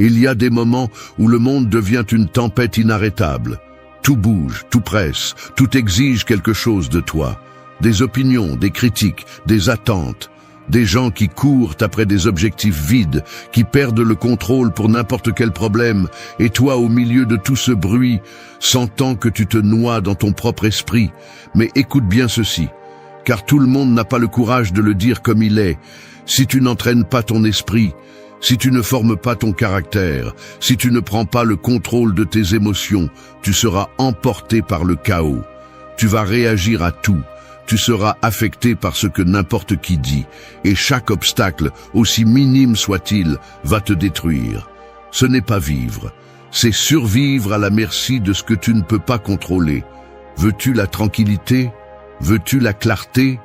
Il y a des moments où le monde devient une tempête inarrêtable. Tout bouge, tout presse, tout exige quelque chose de toi. Des opinions, des critiques, des attentes. Des gens qui courent après des objectifs vides, qui perdent le contrôle pour n'importe quel problème, et toi au milieu de tout ce bruit, sentant que tu te noies dans ton propre esprit. Mais écoute bien ceci, car tout le monde n'a pas le courage de le dire comme il est. Si tu n'entraînes pas ton esprit, si tu ne formes pas ton caractère, si tu ne prends pas le contrôle de tes émotions, tu seras emporté par le chaos. Tu vas réagir à tout. Tu seras affecté par ce que n'importe qui dit, et chaque obstacle, aussi minime soit-il, va te détruire. Ce n'est pas vivre, c'est survivre à la merci de ce que tu ne peux pas contrôler. Veux-tu la tranquillité? Veux-tu la clarté?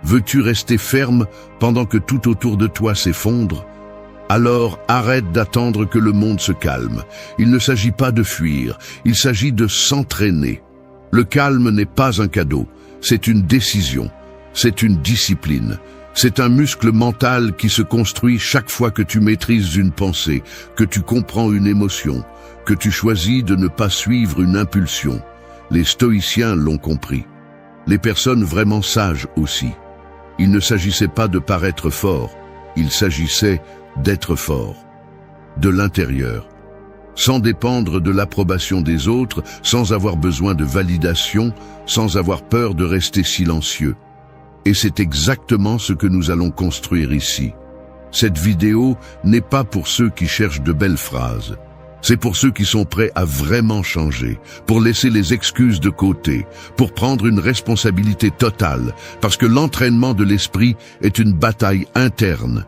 Veux-tu rester ferme pendant que tout autour de toi s'effondre? Alors arrête d'attendre que le monde se calme. Il ne s'agit pas de fuir, il s'agit de s'entraîner. Le calme n'est pas un cadeau. C'est une décision, c'est une discipline, c'est un muscle mental qui se construit chaque fois que tu maîtrises une pensée, que tu comprends une émotion, que tu choisis de ne pas suivre une impulsion. Les stoïciens l'ont compris. Les personnes vraiment sages aussi. Il ne s'agissait pas de paraître fort, il s'agissait d'être fort, de l'intérieur. Sans dépendre de l'approbation des autres, sans avoir besoin de validation, sans avoir peur de rester silencieux. Et c'est exactement ce que nous allons construire ici. Cette vidéo n'est pas pour ceux qui cherchent de belles phrases. C'est pour ceux qui sont prêts à vraiment changer, pour laisser les excuses de côté, pour prendre une responsabilité totale, parce que l'entraînement de l'esprit est une bataille interne.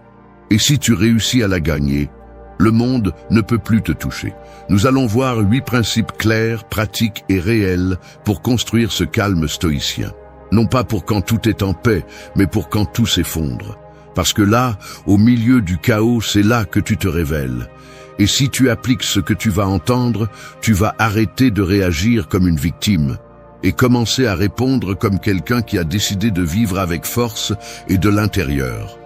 Et si tu réussis à la gagner, le monde ne peut plus te toucher. Nous allons voir 8 principes clairs, pratiques et réels pour construire ce calme stoïcien. Non pas pour quand tout est en paix, mais pour quand tout s'effondre. Parce que là, au milieu du chaos, c'est là que tu te révèles. Et si tu appliques ce que tu vas entendre, tu vas arrêter de réagir comme une victime et commencer à répondre comme quelqu'un qui a décidé de vivre avec force et de l'intérieur.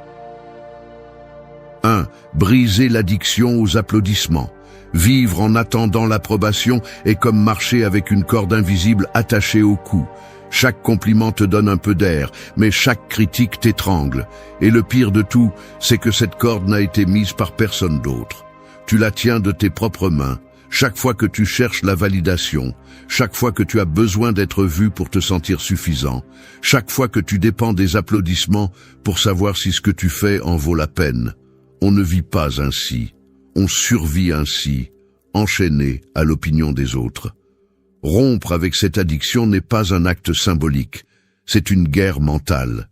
1. Briser l'addiction aux applaudissements. Vivre en attendant l'approbation est comme marcher avec une corde invisible attachée au cou. Chaque compliment te donne un peu d'air, mais chaque critique t'étrangle. Et le pire de tout, c'est que cette corde n'a été mise par personne d'autre. Tu la tiens de tes propres mains. Chaque fois que tu cherches la validation, chaque fois que tu as besoin d'être vu pour te sentir suffisant, chaque fois que tu dépends des applaudissements pour savoir si ce que tu fais en vaut la peine. On ne vit pas ainsi, on survit ainsi, enchaîné à l'opinion des autres. Rompre avec cette addiction n'est pas un acte symbolique, c'est une guerre mentale.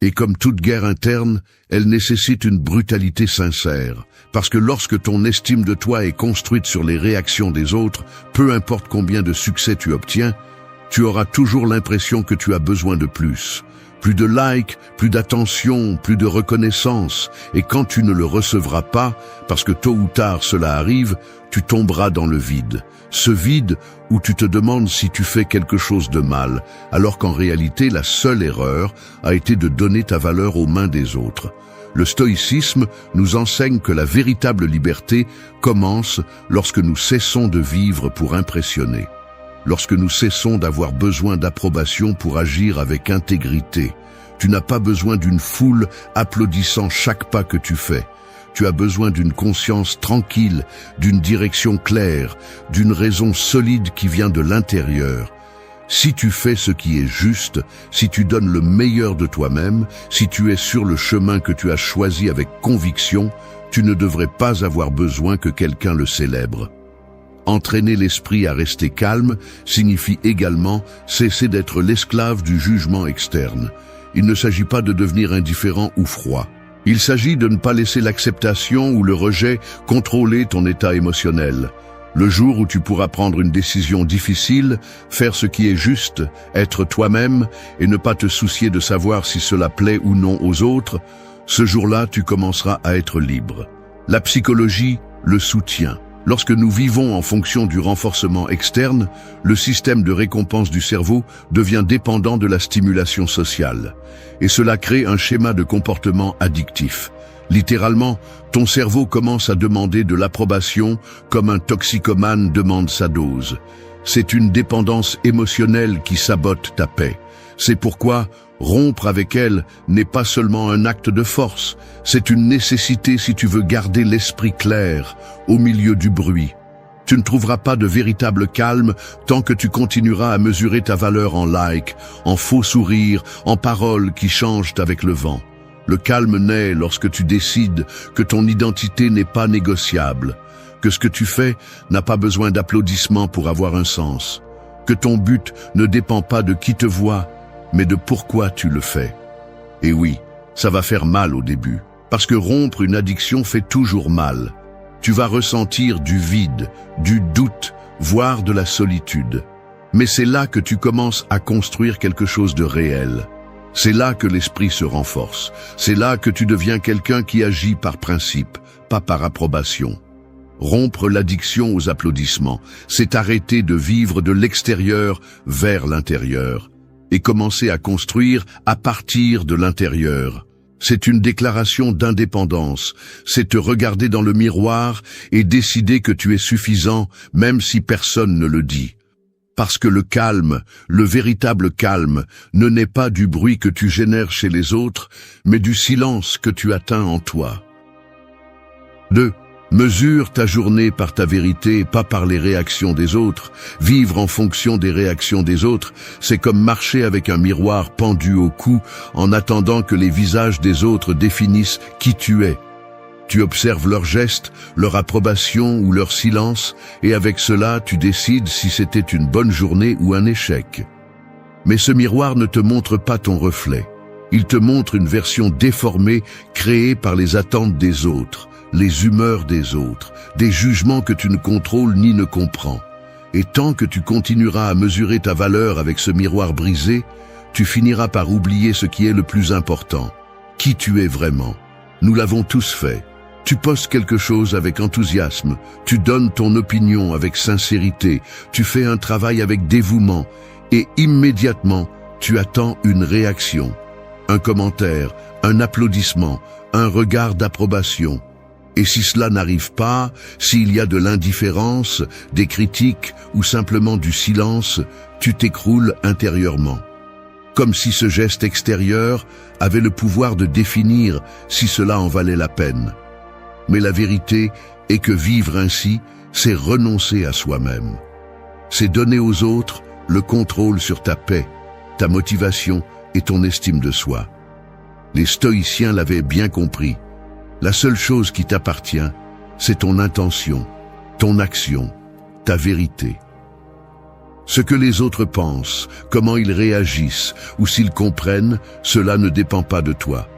Et comme toute guerre interne, elle nécessite une brutalité sincère, parce que lorsque ton estime de toi est construite sur les réactions des autres, peu importe combien de succès tu obtiens, tu auras toujours l'impression que tu as besoin de plus. Plus de likes, plus d'attention, plus de reconnaissance, et quand tu ne le recevras pas, parce que tôt ou tard cela arrive, tu tomberas dans le vide. Ce vide où tu te demandes si tu fais quelque chose de mal, alors qu'en réalité la seule erreur a été de donner ta valeur aux mains des autres. Le stoïcisme nous enseigne que la véritable liberté commence lorsque nous cessons de vivre pour impressionner. Lorsque nous cessons d'avoir besoin d'approbation pour agir avec intégrité. Tu n'as pas besoin d'une foule applaudissant chaque pas que tu fais. Tu as besoin d'une conscience tranquille, d'une direction claire, d'une raison solide qui vient de l'intérieur. Si tu fais ce qui est juste, si tu donnes le meilleur de toi-même, si tu es sur le chemin que tu as choisi avec conviction, tu ne devrais pas avoir besoin que quelqu'un le célèbre. Entraîner l'esprit à rester calme signifie également cesser d'être l'esclave du jugement externe. Il ne s'agit pas de devenir indifférent ou froid. Il s'agit de ne pas laisser l'acceptation ou le rejet contrôler ton état émotionnel. Le jour où tu pourras prendre une décision difficile, faire ce qui est juste, être toi-même et ne pas te soucier de savoir si cela plaît ou non aux autres, ce jour-là tu commenceras à être libre. La psychologie le soutient. Lorsque nous vivons en fonction du renforcement externe, le système de récompense du cerveau devient dépendant de la stimulation sociale. Et cela crée un schéma de comportement addictif. Littéralement, ton cerveau commence à demander de l'approbation comme un toxicomane demande sa dose. C'est une dépendance émotionnelle qui sabote ta paix. C'est pourquoi rompre avec elle n'est pas seulement un acte de force, c'est une nécessité si tu veux garder l'esprit clair au milieu du bruit. Tu ne trouveras pas de véritable calme tant que tu continueras à mesurer ta valeur en likes, en faux sourires, en paroles qui changent avec le vent. Le calme naît lorsque tu décides que ton identité n'est pas négociable, que ce que tu fais n'a pas besoin d'applaudissements pour avoir un sens, que ton but ne dépend pas de qui te voit, mais de pourquoi tu le fais. Et oui, ça va faire mal au début, parce que rompre une addiction fait toujours mal. Tu vas ressentir du vide, du doute, voire de la solitude. Mais c'est là que tu commences à construire quelque chose de réel. C'est là que l'esprit se renforce. C'est là que tu deviens quelqu'un qui agit par principe, pas par approbation. Rompre l'addiction aux applaudissements, c'est arrêter de vivre de l'extérieur vers l'intérieur et commencer à construire à partir de l'intérieur. C'est une déclaration d'indépendance, c'est te regarder dans le miroir et décider que tu es suffisant même si personne ne le dit. Parce que le calme, le véritable calme, ne naît pas du bruit que tu génères chez les autres, mais du silence que tu atteins en toi. 2. Mesure ta journée par ta vérité, pas par les réactions des autres. Vivre en fonction des réactions des autres, c'est comme marcher avec un miroir pendu au cou en attendant que les visages des autres définissent qui tu es. Tu observes leurs gestes, leur approbation ou leur silence, et avec cela, tu décides si c'était une bonne journée ou un échec. Mais ce miroir ne te montre pas ton reflet. Il te montre une version déformée créée par les attentes des autres, les humeurs des autres, des jugements que tu ne contrôles ni ne comprends. Et tant que tu continueras à mesurer ta valeur avec ce miroir brisé, tu finiras par oublier ce qui est le plus important, qui tu es vraiment. Nous l'avons tous fait. Tu postes quelque chose avec enthousiasme, tu donnes ton opinion avec sincérité, tu fais un travail avec dévouement, et immédiatement, tu attends une réaction, un commentaire, un applaudissement, un regard d'approbation. Et si cela n'arrive pas, s'il y a de l'indifférence, des critiques ou simplement du silence, tu t'écroules intérieurement. Comme si ce geste extérieur avait le pouvoir de définir si cela en valait la peine. Mais la vérité est que vivre ainsi, c'est renoncer à soi-même. C'est donner aux autres le contrôle sur ta paix, ta motivation et ton estime de soi. Les stoïciens l'avaient bien compris. La seule chose qui t'appartient, c'est ton intention, ton action, ta vérité. Ce que les autres pensent, comment ils réagissent ou s'ils comprennent, cela ne dépend pas de toi.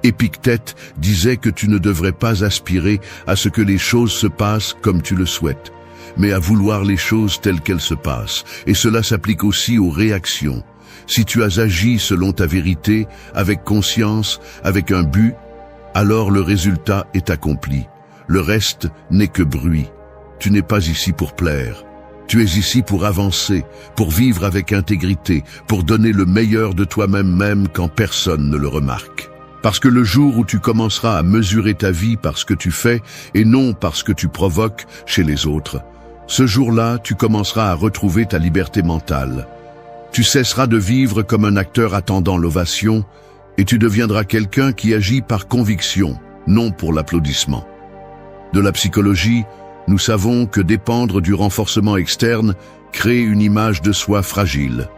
Épictète disait que tu ne devrais pas aspirer à ce que les choses se passent comme tu le souhaites, mais à vouloir les choses telles qu'elles se passent. Et cela s'applique aussi aux réactions. Si tu as agi selon ta vérité, avec conscience, avec un but, alors le résultat est accompli. Le reste n'est que bruit. Tu n'es pas ici pour plaire. Tu es ici pour avancer, pour vivre avec intégrité, pour donner le meilleur de toi-même même quand personne ne le remarque. Parce que le jour où tu commenceras à mesurer ta vie par ce que tu fais et non par ce que tu provoques chez les autres, ce jour-là, tu commenceras à retrouver ta liberté mentale. Tu cesseras de vivre comme un acteur attendant l'ovation et tu deviendras quelqu'un qui agit par conviction, non pour l'applaudissement. De la psychologie, nous savons que dépendre du renforcement externe crée une image de soi fragile.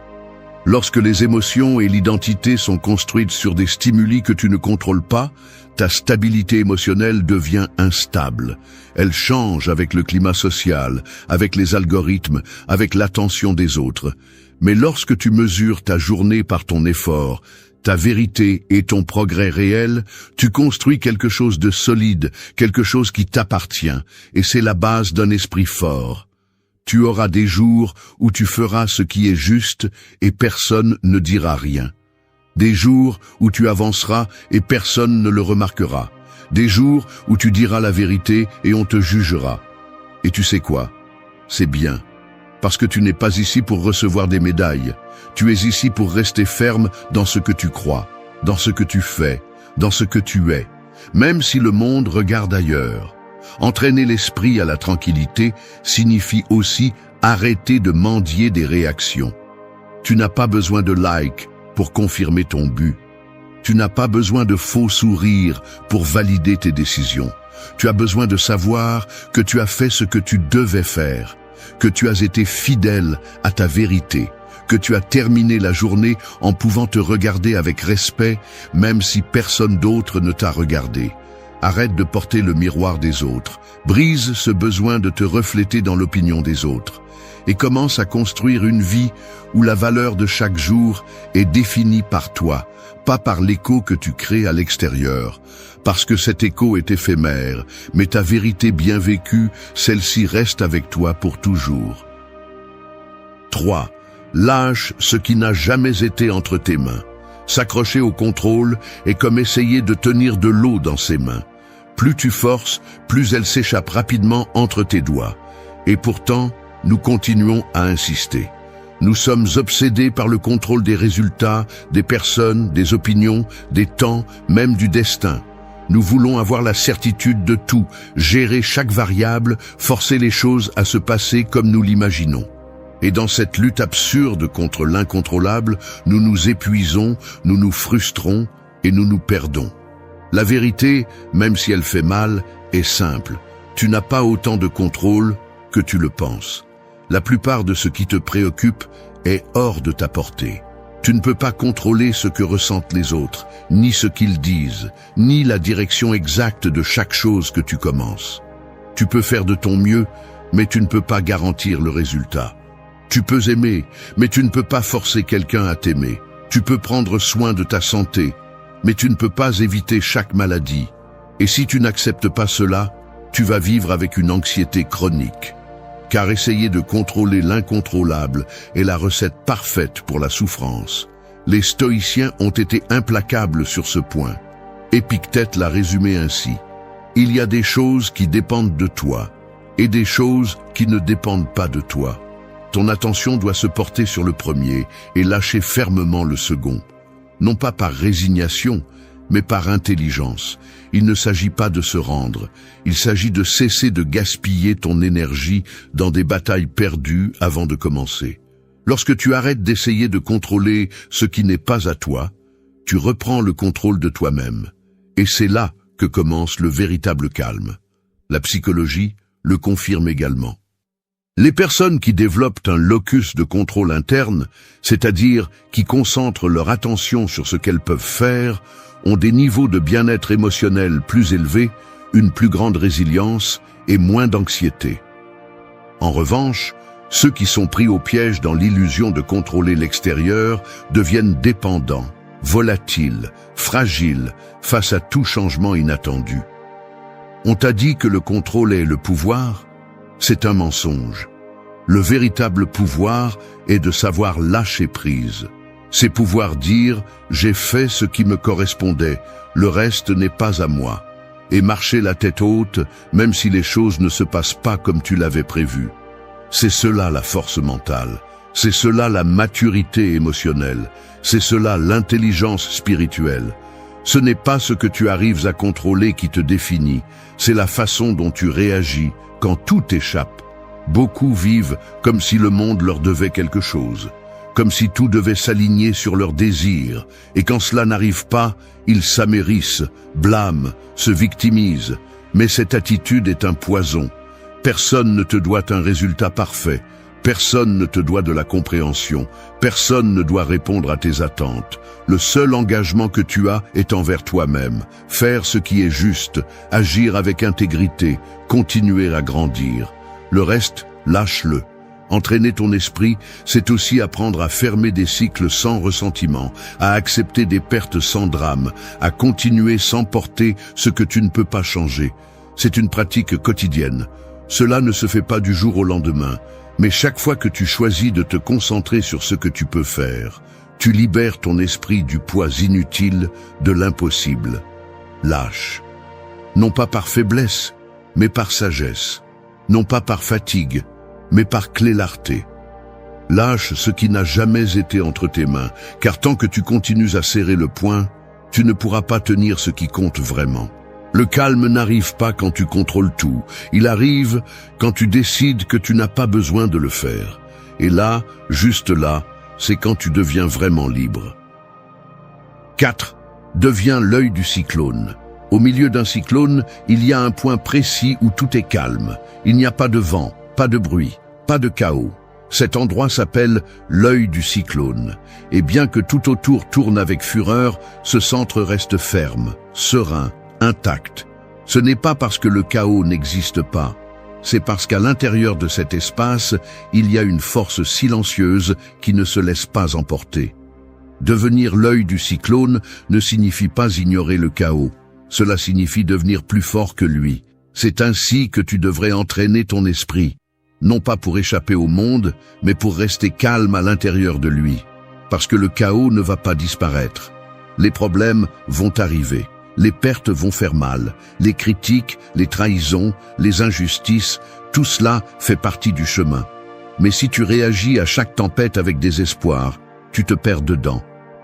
Lorsque les émotions et l'identité sont construites sur des stimuli que tu ne contrôles pas, ta stabilité émotionnelle devient instable. Elle change avec le climat social, avec les algorithmes, avec l'attention des autres. Mais lorsque tu mesures ta journée par ton effort, ta vérité et ton progrès réel, tu construis quelque chose de solide, quelque chose qui t'appartient, et c'est la base d'un esprit fort. Tu auras des jours où tu feras ce qui est juste et personne ne dira rien. Des jours où tu avanceras et personne ne le remarquera. Des jours où tu diras la vérité et on te jugera. Et tu sais quoi? C'est bien. Parce que tu n'es pas ici pour recevoir des médailles. Tu es ici pour rester ferme dans ce que tu crois, dans ce que tu fais, dans ce que tu es. même si le monde regarde ailleurs. Entraîner l'esprit à la tranquillité signifie aussi arrêter de mendier des réactions. Tu n'as pas besoin de likes pour confirmer ton but. Tu n'as pas besoin de faux sourires pour valider tes décisions. Tu as besoin de savoir que tu as fait ce que tu devais faire, que tu as été fidèle à ta vérité, que tu as terminé la journée en pouvant te regarder avec respect, même si personne d'autre ne t'a regardé. Arrête de porter le miroir des autres, brise ce besoin de te refléter dans l'opinion des autres, et commence à construire une vie où la valeur de chaque jour est définie par toi, pas par l'écho que tu crées à l'extérieur, parce que cet écho est éphémère, mais ta vérité bien vécue, celle-ci reste avec toi pour toujours. 3. Lâche ce qui n'a jamais été entre tes mains. S'accrocher au contrôle est comme essayer de tenir de l'eau dans ses mains. Plus tu forces, plus elle s'échappe rapidement entre tes doigts. Et pourtant, nous continuons à insister. Nous sommes obsédés par le contrôle des résultats, des personnes, des opinions, des temps, même du destin. Nous voulons avoir la certitude de tout, gérer chaque variable, forcer les choses à se passer comme nous l'imaginons. Et dans cette lutte absurde contre l'incontrôlable, nous nous épuisons, nous nous frustrons et nous nous perdons. La vérité, même si elle fait mal, est simple. Tu n'as pas autant de contrôle que tu le penses. La plupart de ce qui te préoccupe est hors de ta portée. Tu ne peux pas contrôler ce que ressentent les autres, ni ce qu'ils disent, ni la direction exacte de chaque chose que tu commences. Tu peux faire de ton mieux, mais tu ne peux pas garantir le résultat. Tu peux aimer, mais tu ne peux pas forcer quelqu'un à t'aimer. Tu peux prendre soin de ta santé, mais tu ne peux pas éviter chaque maladie. Et si tu n'acceptes pas cela, tu vas vivre avec une anxiété chronique. Car essayer de contrôler l'incontrôlable est la recette parfaite pour la souffrance. Les stoïciens ont été implacables sur ce point. Épictète l'a résumé ainsi. Il y a des choses qui dépendent de toi et des choses qui ne dépendent pas de toi. Ton attention doit se porter sur le premier et lâcher fermement le second. Non pas par résignation, mais par intelligence. Il ne s'agit pas de se rendre, il s'agit de cesser de gaspiller ton énergie dans des batailles perdues avant de commencer. Lorsque tu arrêtes d'essayer de contrôler ce qui n'est pas à toi, tu reprends le contrôle de toi-même. Et c'est là que commence le véritable calme. La psychologie le confirme également. Les personnes qui développent un locus de contrôle interne, c'est-à-dire qui concentrent leur attention sur ce qu'elles peuvent faire, ont des niveaux de bien-être émotionnel plus élevés, une plus grande résilience et moins d'anxiété. En revanche, ceux qui sont pris au piège dans l'illusion de contrôler l'extérieur deviennent dépendants, volatiles, fragiles face à tout changement inattendu. On t'a dit que le contrôle est le pouvoir? C'est un mensonge. Le véritable pouvoir est de savoir lâcher prise. C'est pouvoir dire « j'ai fait ce qui me correspondait, le reste n'est pas à moi » et marcher la tête haute même si les choses ne se passent pas comme tu l'avais prévu. C'est cela la force mentale, c'est cela la maturité émotionnelle, c'est cela l'intelligence spirituelle. Ce n'est pas ce que tu arrives à contrôler qui te définit, c'est la façon dont tu réagis quand tout échappe. Beaucoup vivent comme si le monde leur devait quelque chose, comme si tout devait s'aligner sur leurs désirs, et quand cela n'arrive pas, ils s'amérissent, blâment, se victimisent. Mais cette attitude est un poison. Personne ne te doit un résultat parfait, personne ne te doit de la compréhension, personne ne doit répondre à tes attentes. Le seul engagement que tu as est envers toi-même, faire ce qui est juste, agir avec intégrité, continuer à grandir. Le reste, lâche-le. Entraîner ton esprit, c'est aussi apprendre à fermer des cycles sans ressentiment, à accepter des pertes sans drame, à continuer sans porter ce que tu ne peux pas changer. C'est une pratique quotidienne. Cela ne se fait pas du jour au lendemain, mais chaque fois que tu choisis de te concentrer sur ce que tu peux faire, tu libères ton esprit du poids inutile de l'impossible. Lâche. Non pas par faiblesse, mais par sagesse. Non pas par fatigue, mais par clarté. Lâche ce qui n'a jamais été entre tes mains, car tant que tu continues à serrer le poing, tu ne pourras pas tenir ce qui compte vraiment. Le calme n'arrive pas quand tu contrôles tout. Il arrive quand tu décides que tu n'as pas besoin de le faire. Et là, juste là, c'est quand tu deviens vraiment libre. 4. Deviens l'œil du cyclone. Au milieu d'un cyclone, il y a un point précis où tout est calme. Il n'y a pas de vent, pas de bruit, pas de chaos. Cet endroit s'appelle l'œil du cyclone. Et bien que tout autour tourne avec fureur, ce centre reste ferme, serein, intact. Ce n'est pas parce que le chaos n'existe pas. C'est parce qu'à l'intérieur de cet espace, il y a une force silencieuse qui ne se laisse pas emporter. Devenir l'œil du cyclone ne signifie pas ignorer le chaos. Cela signifie devenir plus fort que lui. C'est ainsi que tu devrais entraîner ton esprit. Non pas pour échapper au monde, mais pour rester calme à l'intérieur de lui. Parce que le chaos ne va pas disparaître. Les problèmes vont arriver. Les pertes vont faire mal. Les critiques, les trahisons, les injustices, tout cela fait partie du chemin. Mais si tu réagis à chaque tempête avec désespoir, tu te perds dedans.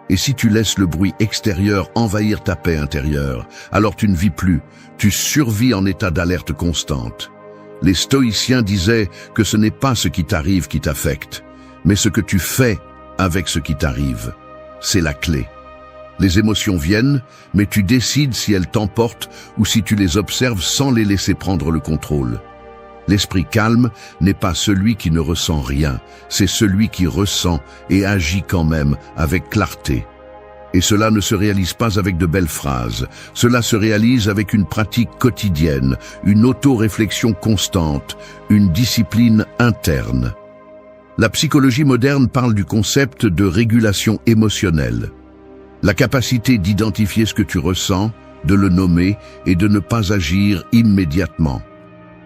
Et si tu laisses le bruit extérieur envahir ta paix intérieure, alors tu ne vis plus, tu survis en état d'alerte constante. Les stoïciens disaient que ce n'est pas ce qui t'arrive qui t'affecte, mais ce que tu fais avec ce qui t'arrive. C'est la clé. Les émotions viennent, mais tu décides si elles t'emportent ou si tu les observes sans les laisser prendre le contrôle. L'esprit calme n'est pas celui qui ne ressent rien, c'est celui qui ressent et agit quand même avec clarté. Et cela ne se réalise pas avec de belles phrases, cela se réalise avec une pratique quotidienne, une auto-réflexion constante, une discipline interne. La psychologie moderne parle du concept de régulation émotionnelle. La capacité d'identifier ce que tu ressens, de le nommer et de ne pas agir immédiatement.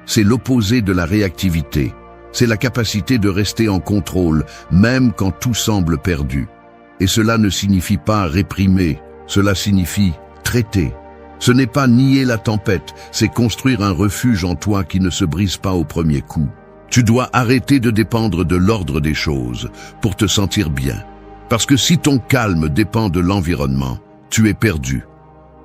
C'est l'opposé de la réactivité. C'est la capacité de rester en contrôle, même quand tout semble perdu. Et cela ne signifie pas réprimer, cela signifie traiter. Ce n'est pas nier la tempête, c'est construire un refuge en toi qui ne se brise pas au premier coup. Tu dois arrêter de dépendre de l'ordre des choses pour te sentir bien. Parce que si ton calme dépend de l'environnement, tu es perdu.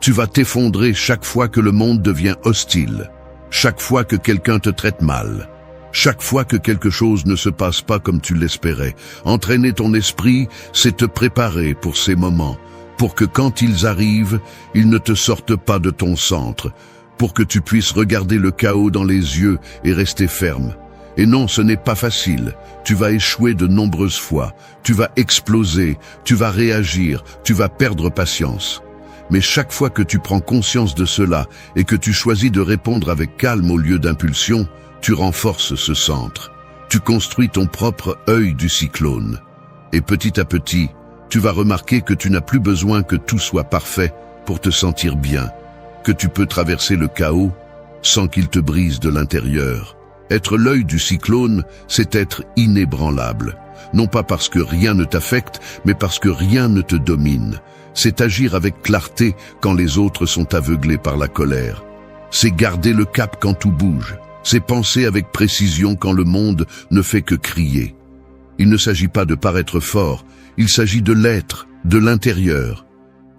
Tu vas t'effondrer chaque fois que le monde devient hostile, chaque fois que quelqu'un te traite mal, chaque fois que quelque chose ne se passe pas comme tu l'espérais. Entraîner ton esprit, c'est te préparer pour ces moments, pour que quand ils arrivent, ils ne te sortent pas de ton centre, pour que tu puisses regarder le chaos dans les yeux et rester ferme. Et non, ce n'est pas facile. Tu vas échouer de nombreuses fois. Tu vas exploser, tu vas réagir, tu vas perdre patience. Mais chaque fois que tu prends conscience de cela et que tu choisis de répondre avec calme au lieu d'impulsion, tu renforces ce centre. Tu construis ton propre œil du cyclone. Et petit à petit, tu vas remarquer que tu n'as plus besoin que tout soit parfait pour te sentir bien, que tu peux traverser le chaos sans qu'il te brise de l'intérieur. Être l'œil du cyclone, c'est être inébranlable. Non pas parce que rien ne t'affecte, mais parce que rien ne te domine. C'est agir avec clarté quand les autres sont aveuglés par la colère. C'est garder le cap quand tout bouge. C'est penser avec précision quand le monde ne fait que crier. Il ne s'agit pas de paraître fort, il s'agit de l'être, de l'intérieur.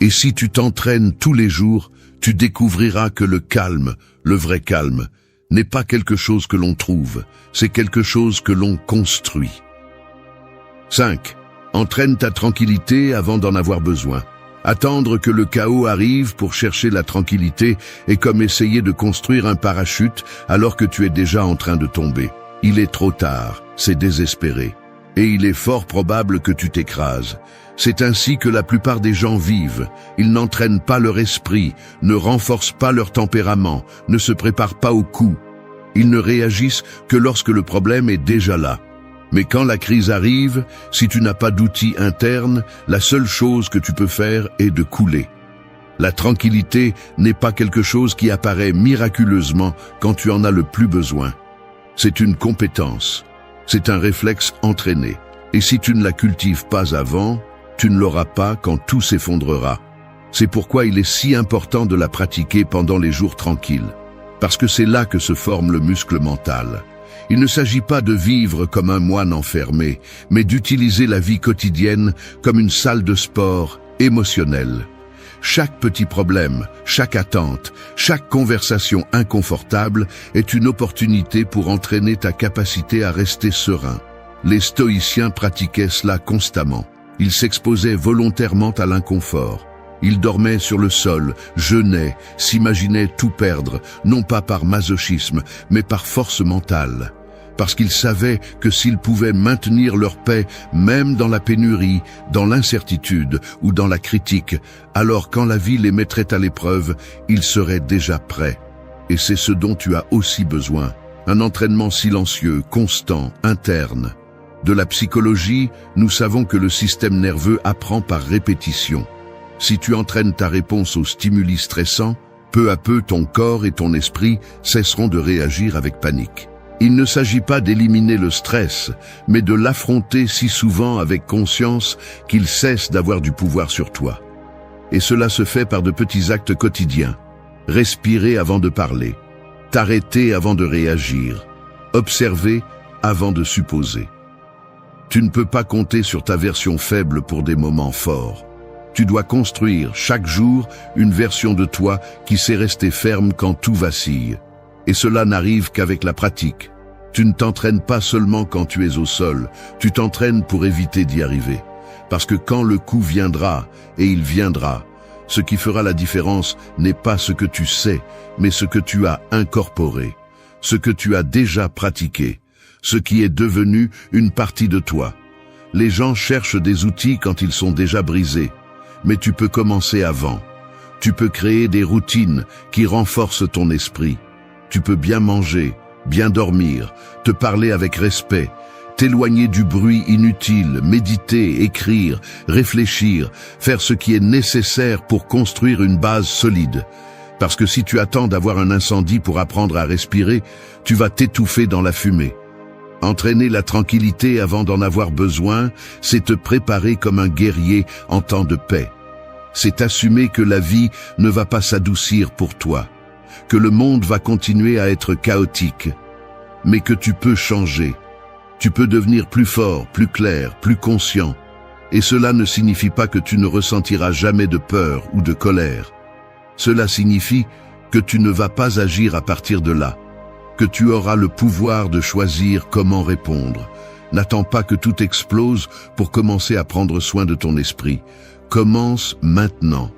Et si tu t'entraînes tous les jours, tu découvriras que le calme, le vrai calme, n'est pas quelque chose que l'on trouve, c'est quelque chose que l'on construit. 5. Entraîne ta tranquillité avant d'en avoir besoin. Attendre que le chaos arrive pour chercher la tranquillité est comme essayer de construire un parachute alors que tu es déjà en train de tomber. Il est trop tard, c'est désespéré. Et il est fort probable que tu t'écrases. C'est ainsi que la plupart des gens vivent. Ils n'entraînent pas leur esprit, ne renforcent pas leur tempérament, ne se préparent pas au coup. Ils ne réagissent que lorsque le problème est déjà là. Mais quand la crise arrive, si tu n'as pas d'outils internes, la seule chose que tu peux faire est de couler. La tranquillité n'est pas quelque chose qui apparaît miraculeusement quand tu en as le plus besoin. C'est une compétence. C'est un réflexe entraîné. Et si tu ne la cultives pas avant, tu ne l'auras pas quand tout s'effondrera. C'est pourquoi il est si important de la pratiquer pendant les jours tranquilles. Parce que c'est là que se forme le muscle mental. Il ne s'agit pas de vivre comme un moine enfermé, mais d'utiliser la vie quotidienne comme une salle de sport émotionnelle. Chaque petit problème, chaque attente, chaque conversation inconfortable est une opportunité pour entraîner ta capacité à rester serein. Les stoïciens pratiquaient cela constamment. Ils s'exposaient volontairement à l'inconfort. Ils dormaient sur le sol, jeûnaient, s'imaginaient tout perdre, non pas par masochisme, mais par force mentale. Parce qu'ils savaient que s'ils pouvaient maintenir leur paix, même dans la pénurie, dans l'incertitude ou dans la critique, alors quand la vie les mettrait à l'épreuve, ils seraient déjà prêts. Et c'est ce dont tu as aussi besoin. Un entraînement silencieux, constant, interne. De la psychologie, nous savons que le système nerveux apprend par répétition. Si tu entraînes ta réponse aux stimuli stressants, peu à peu ton corps et ton esprit cesseront de réagir avec panique. Il ne s'agit pas d'éliminer le stress, mais de l'affronter si souvent avec conscience qu'il cesse d'avoir du pouvoir sur toi. Et cela se fait par de petits actes quotidiens. Respirer avant de parler, t'arrêter avant de réagir, observer avant de supposer. Tu ne peux pas compter sur ta version faible pour des moments forts. Tu dois construire chaque jour une version de toi qui sait rester ferme quand tout vacille. Et cela n'arrive qu'avec la pratique. Tu ne t'entraînes pas seulement quand tu es au sol, tu t'entraînes pour éviter d'y arriver. Parce que quand le coup viendra, et il viendra, ce qui fera la différence n'est pas ce que tu sais, mais ce que tu as incorporé, ce que tu as déjà pratiqué, ce qui est devenu une partie de toi. Les gens cherchent des outils quand ils sont déjà brisés, mais tu peux commencer avant. Tu peux créer des routines qui renforcent ton esprit. Tu peux bien manger, bien dormir, te parler avec respect, t'éloigner du bruit inutile, méditer, écrire, réfléchir, faire ce qui est nécessaire pour construire une base solide. Parce que si tu attends d'avoir un incendie pour apprendre à respirer, tu vas t'étouffer dans la fumée. Entraîner la tranquillité avant d'en avoir besoin, c'est te préparer comme un guerrier en temps de paix. C'est assumer que la vie ne va pas s'adoucir pour toi, que le monde va continuer à être chaotique, mais que tu peux changer. Tu peux devenir plus fort, plus clair, plus conscient. Et cela ne signifie pas que tu ne ressentiras jamais de peur ou de colère. Cela signifie que tu ne vas pas agir à partir de là, que tu auras le pouvoir de choisir comment répondre. N'attends pas que tout explose pour commencer à prendre soin de ton esprit. Commence maintenant,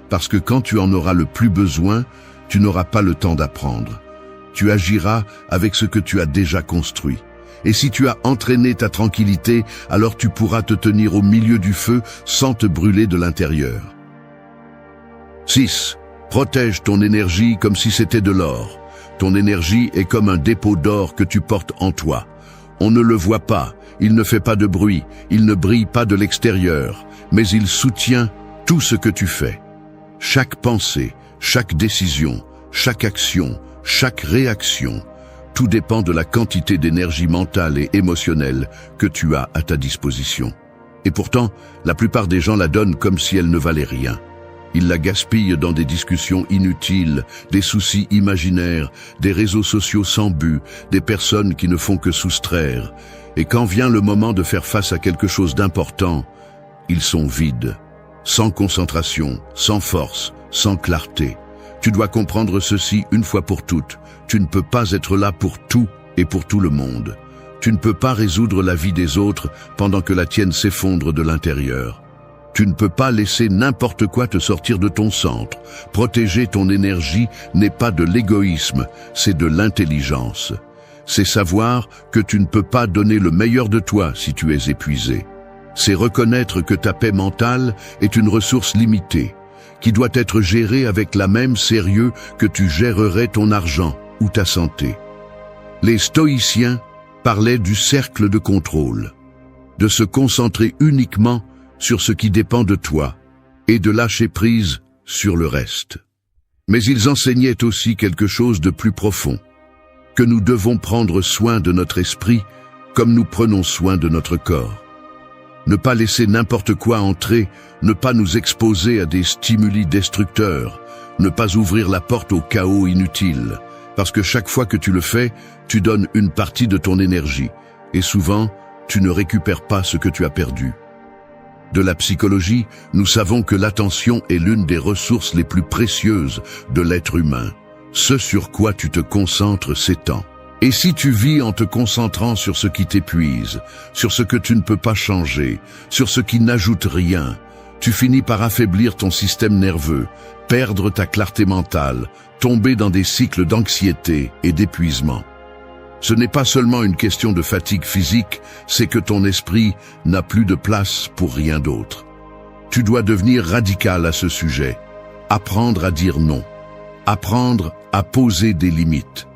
parce que quand tu en auras le plus besoin, tu n'auras pas le temps d'apprendre. Tu agiras avec ce que tu as déjà construit. Et si tu as entraîné ta tranquillité, alors tu pourras te tenir au milieu du feu sans te brûler de l'intérieur. 6. Protège ton énergie comme si c'était de l'or. Ton énergie est comme un dépôt d'or que tu portes en toi. On ne le voit pas, il ne fait pas de bruit, il ne brille pas de l'extérieur, mais il soutient tout ce que tu fais. Chaque pensée, chaque décision, chaque action, chaque réaction, tout dépend de la quantité d'énergie mentale et émotionnelle que tu as à ta disposition. Et pourtant, la plupart des gens la donnent comme si elle ne valait rien. Ils la gaspillent dans des discussions inutiles, des soucis imaginaires, des réseaux sociaux sans but, des personnes qui ne font que soustraire. Et quand vient le moment de faire face à quelque chose d'important, ils sont vides, sans concentration, sans force, sans clarté. Tu dois comprendre ceci une fois pour toutes. Tu ne peux pas être là pour tout et pour tout le monde. Tu ne peux pas résoudre la vie des autres pendant que la tienne s'effondre de l'intérieur. Tu ne peux pas laisser n'importe quoi te sortir de ton centre. Protéger ton énergie n'est pas de l'égoïsme, c'est de l'intelligence. C'est savoir que tu ne peux pas donner le meilleur de toi si tu es épuisé. C'est reconnaître que ta paix mentale est une ressource limitée, qui doit être gérée avec la même sérieux que tu gérerais ton argent ou ta santé. Les stoïciens parlaient du cercle de contrôle, de se concentrer uniquement sur ce qui dépend de toi et de lâcher prise sur le reste. Mais ils enseignaient aussi quelque chose de plus profond, que nous devons prendre soin de notre esprit comme nous prenons soin de notre corps. Ne pas laisser n'importe quoi entrer, ne pas nous exposer à des stimuli destructeurs, ne pas ouvrir la porte au chaos inutile, parce que chaque fois que tu le fais, tu donnes une partie de ton énergie, et souvent, tu ne récupères pas ce que tu as perdu. De la psychologie, nous savons que l'attention est l'une des ressources les plus précieuses de l'être humain. Ce sur quoi tu te concentres s'étend. Et si tu vis en te concentrant sur ce qui t'épuise, sur ce que tu ne peux pas changer, sur ce qui n'ajoute rien, tu finis par affaiblir ton système nerveux, perdre ta clarté mentale, tomber dans des cycles d'anxiété et d'épuisement. Ce n'est pas seulement une question de fatigue physique, c'est que ton esprit n'a plus de place pour rien d'autre. Tu dois devenir radical à ce sujet, apprendre à dire non, apprendre à poser des limites,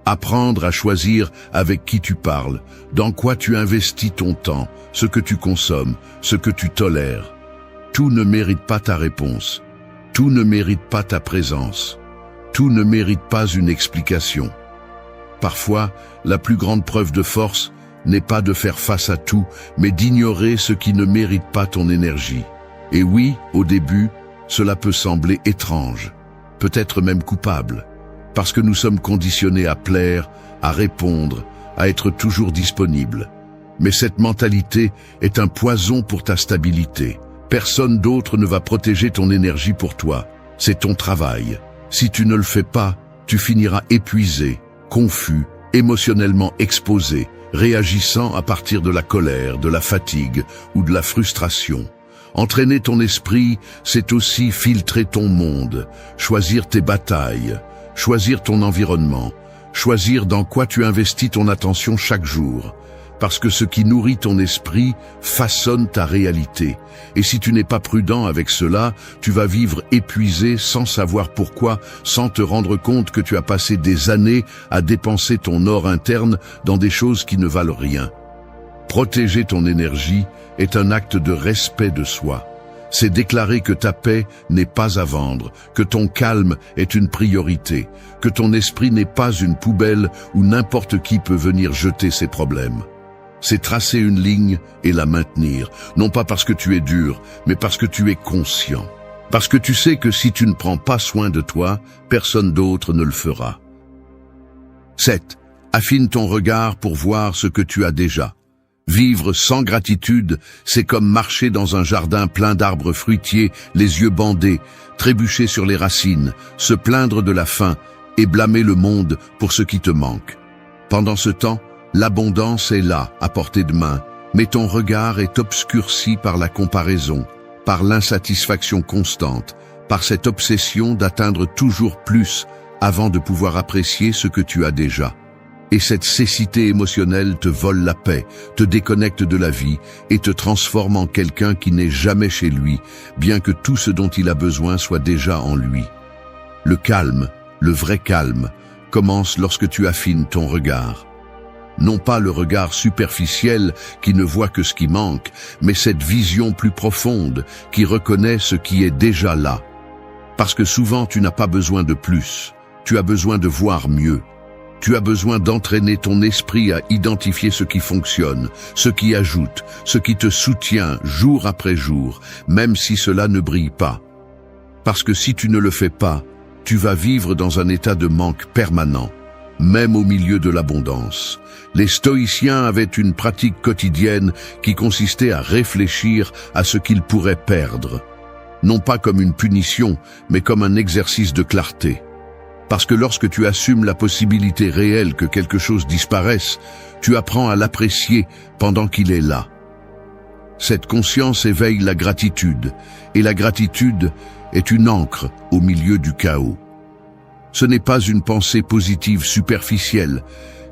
apprendre à choisir avec qui tu parles, dans quoi tu investis ton temps, ce que tu consommes, ce que tu tolères. Tout ne mérite pas ta réponse, tout ne mérite pas ta présence, tout ne mérite pas une explication. Parfois, la plus grande preuve de force n'est pas de faire face à tout, mais d'ignorer ce qui ne mérite pas ton énergie. Et oui, au début, cela peut sembler étrange, peut-être même coupable, parce que nous sommes conditionnés à plaire, à répondre, à être toujours disponibles. Mais cette mentalité est un poison pour ta stabilité. Personne d'autre ne va protéger ton énergie pour toi. C'est ton travail. Si tu ne le fais pas, tu finiras épuisé, confus, émotionnellement exposé, réagissant à partir de la colère, de la fatigue ou de la frustration. Entraîner ton esprit, c'est aussi filtrer ton monde, choisir tes batailles, choisir ton environnement, choisir dans quoi tu investis ton attention chaque jour. Parce que ce qui nourrit ton esprit façonne ta réalité. Et si tu n'es pas prudent avec cela, tu vas vivre épuisé sans savoir pourquoi, sans te rendre compte que tu as passé des années à dépenser ton or interne dans des choses qui ne valent rien. Protéger ton énergie est un acte de respect de soi. C'est déclarer que ta paix n'est pas à vendre, que ton calme est une priorité, que ton esprit n'est pas une poubelle où n'importe qui peut venir jeter ses problèmes. C'est tracer une ligne et la maintenir, non pas parce que tu es dur, mais parce que tu es conscient. Parce que tu sais que si tu ne prends pas soin de toi, personne d'autre ne le fera. 7. Affine ton regard pour voir ce que tu as déjà. Vivre sans gratitude, c'est comme marcher dans un jardin plein d'arbres fruitiers, les yeux bandés, trébucher sur les racines, se plaindre de la faim et blâmer le monde pour ce qui te manque. Pendant ce temps, l'abondance est là, à portée de main, mais ton regard est obscurci par la comparaison, par l'insatisfaction constante, par cette obsession d'atteindre toujours plus avant de pouvoir apprécier ce que tu as déjà. Et cette cécité émotionnelle te vole la paix, te déconnecte de la vie et te transforme en quelqu'un qui n'est jamais chez lui, bien que tout ce dont il a besoin soit déjà en lui. Le calme, le vrai calme, commence lorsque tu affines ton regard. Non pas le regard superficiel qui ne voit que ce qui manque, mais cette vision plus profonde qui reconnaît ce qui est déjà là. Parce que souvent tu n'as pas besoin de plus, tu as besoin de voir mieux. Tu as besoin d'entraîner ton esprit à identifier ce qui fonctionne, ce qui ajoute, ce qui te soutient jour après jour, même si cela ne brille pas. Parce que si tu ne le fais pas, tu vas vivre dans un état de manque permanent, même au milieu de l'abondance. Les stoïciens avaient une pratique quotidienne qui consistait à réfléchir à ce qu'ils pourraient perdre. Non pas comme une punition, mais comme un exercice de clarté. Parce que lorsque tu assumes la possibilité réelle que quelque chose disparaisse, tu apprends à l'apprécier pendant qu'il est là. Cette conscience éveille la gratitude, et la gratitude est une ancre au milieu du chaos. Ce n'est pas une pensée positive superficielle,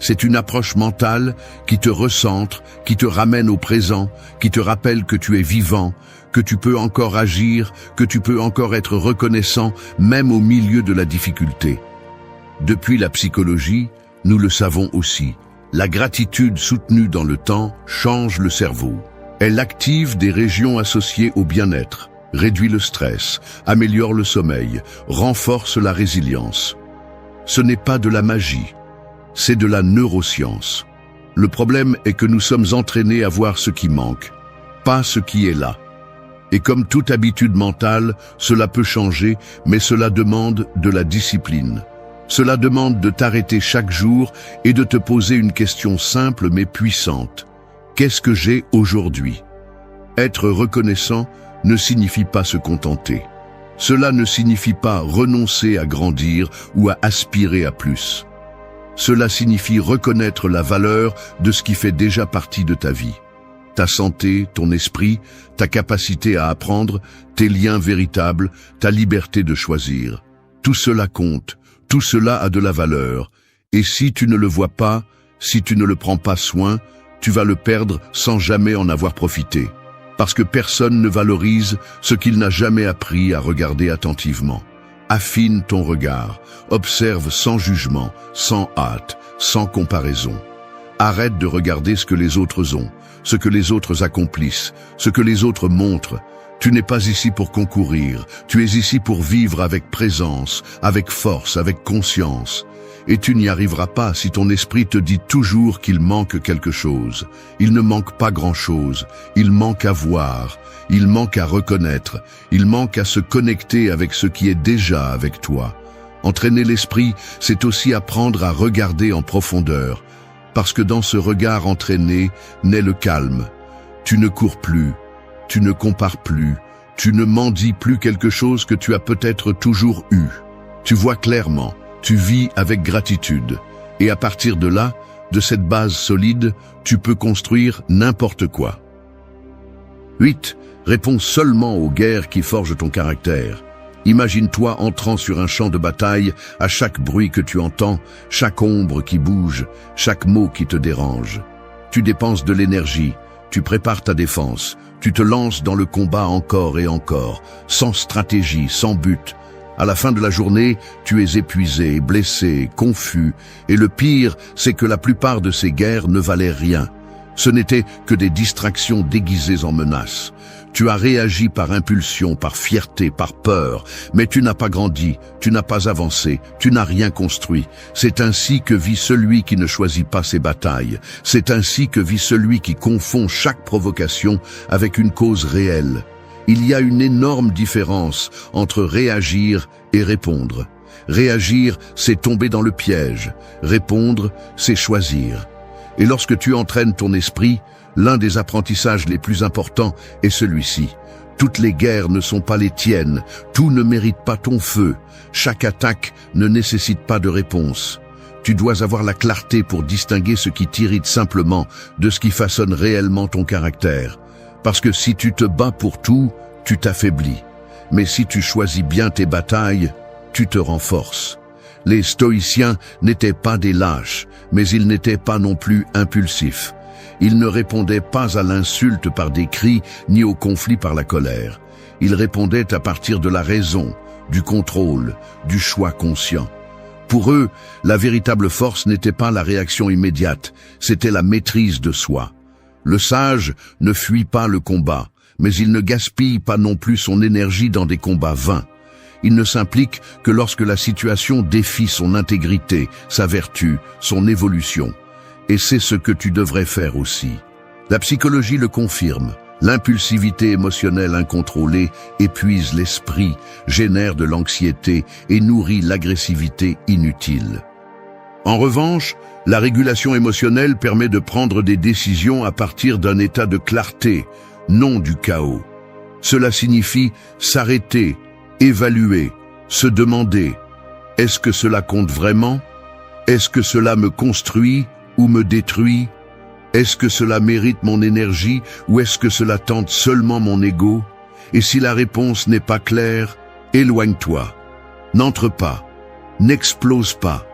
c'est une approche mentale qui te recentre, qui te ramène au présent, qui te rappelle que tu es vivant, que tu peux encore agir, que tu peux encore être reconnaissant, même au milieu de la difficulté. Depuis la psychologie, nous le savons aussi, la gratitude soutenue dans le temps change le cerveau. Elle active des régions associées au bien-être, réduit le stress, améliore le sommeil, renforce la résilience. Ce n'est pas de la magie, c'est de la neuroscience. Le problème est que nous sommes entraînés à voir ce qui manque, pas ce qui est là. Et comme toute habitude mentale, cela peut changer, mais cela demande de la discipline. Cela demande de t'arrêter chaque jour et de te poser une question simple mais puissante. Qu'est-ce que j'ai aujourd'hui ? Être reconnaissant ne signifie pas se contenter. Cela ne signifie pas renoncer à grandir ou à aspirer à plus. Cela signifie reconnaître la valeur de ce qui fait déjà partie de ta vie. Ta santé, ton esprit, ta capacité à apprendre, tes liens véritables, ta liberté de choisir. Tout cela compte, tout cela a de la valeur. Et si tu ne le vois pas, si tu ne le prends pas soin, tu vas le perdre sans jamais en avoir profité. Parce que personne ne valorise ce qu'il n'a jamais appris à regarder attentivement. Affine ton regard, observe sans jugement, sans hâte, sans comparaison. Arrête de regarder ce que les autres ont, ce que les autres accomplissent, ce que les autres montrent. Tu n'es pas ici pour concourir, tu es ici pour vivre avec présence, avec force, avec conscience. Et tu n'y arriveras pas si ton esprit te dit toujours qu'il manque quelque chose. Il ne manque pas grand-chose, il manque à voir, il manque à reconnaître, il manque à se connecter avec ce qui est déjà avec toi. Entraîner l'esprit, c'est aussi apprendre à regarder en profondeur, parce que dans ce regard entraîné naît le calme. Tu ne cours plus, tu ne compares plus, tu ne mendies plus quelque chose que tu as peut-être toujours eu. Tu vois clairement. Tu vis avec gratitude. Et à partir de là, de cette base solide, tu peux construire n'importe quoi. 8. Réponds seulement aux guerres qui forgent ton caractère. Imagine-toi entrant sur un champ de bataille à chaque bruit que tu entends, chaque ombre qui bouge, chaque mot qui te dérange. Tu dépenses de l'énergie, tu prépares ta défense, tu te lances dans le combat encore et encore, sans stratégie, sans but. À la fin de la journée, tu es épuisé, blessé, confus, et le pire, c'est que la plupart de ces guerres ne valaient rien. Ce n'étaient que des distractions déguisées en menaces. Tu as réagi par impulsion, par fierté, par peur, mais tu n'as pas grandi, tu n'as pas avancé, tu n'as rien construit. C'est ainsi que vit celui qui ne choisit pas ses batailles. C'est ainsi que vit celui qui confond chaque provocation avec une cause réelle. Il y a une énorme différence entre réagir et répondre. Réagir, c'est tomber dans le piège. Répondre, c'est choisir. Et lorsque tu entraînes ton esprit, l'un des apprentissages les plus importants est celui-ci. Toutes les guerres ne sont pas les tiennes, tout ne mérite pas ton feu. Chaque attaque ne nécessite pas de réponse. Tu dois avoir la clarté pour distinguer ce qui t'irrite simplement de ce qui façonne réellement ton caractère. Parce que si tu te bats pour tout, tu t'affaiblis. Mais si tu choisis bien tes batailles, tu te renforces. Les stoïciens n'étaient pas des lâches, mais ils n'étaient pas non plus impulsifs. Ils ne répondaient pas à l'insulte par des cris, ni au conflit par la colère. Ils répondaient à partir de la raison, du contrôle, du choix conscient. Pour eux, la véritable force n'était pas la réaction immédiate, c'était la maîtrise de soi. Le sage ne fuit pas le combat, mais il ne gaspille pas non plus son énergie dans des combats vains. Il ne s'implique que lorsque la situation défie son intégrité, sa vertu, son évolution. Et c'est ce que tu devrais faire aussi. La psychologie le confirme. L'impulsivité émotionnelle incontrôlée épuise l'esprit, génère de l'anxiété et nourrit l'agressivité inutile. En revanche, la régulation émotionnelle permet de prendre des décisions à partir d'un état de clarté, non du chaos. Cela signifie s'arrêter, évaluer, se demander « Est-ce que cela compte vraiment ? Est-ce que cela me construit ou me détruit ? Est-ce que cela mérite mon énergie ou est-ce que cela tente seulement mon ego ? Et si la réponse n'est pas claire, éloigne-toi. N'entre pas, n'explose pas.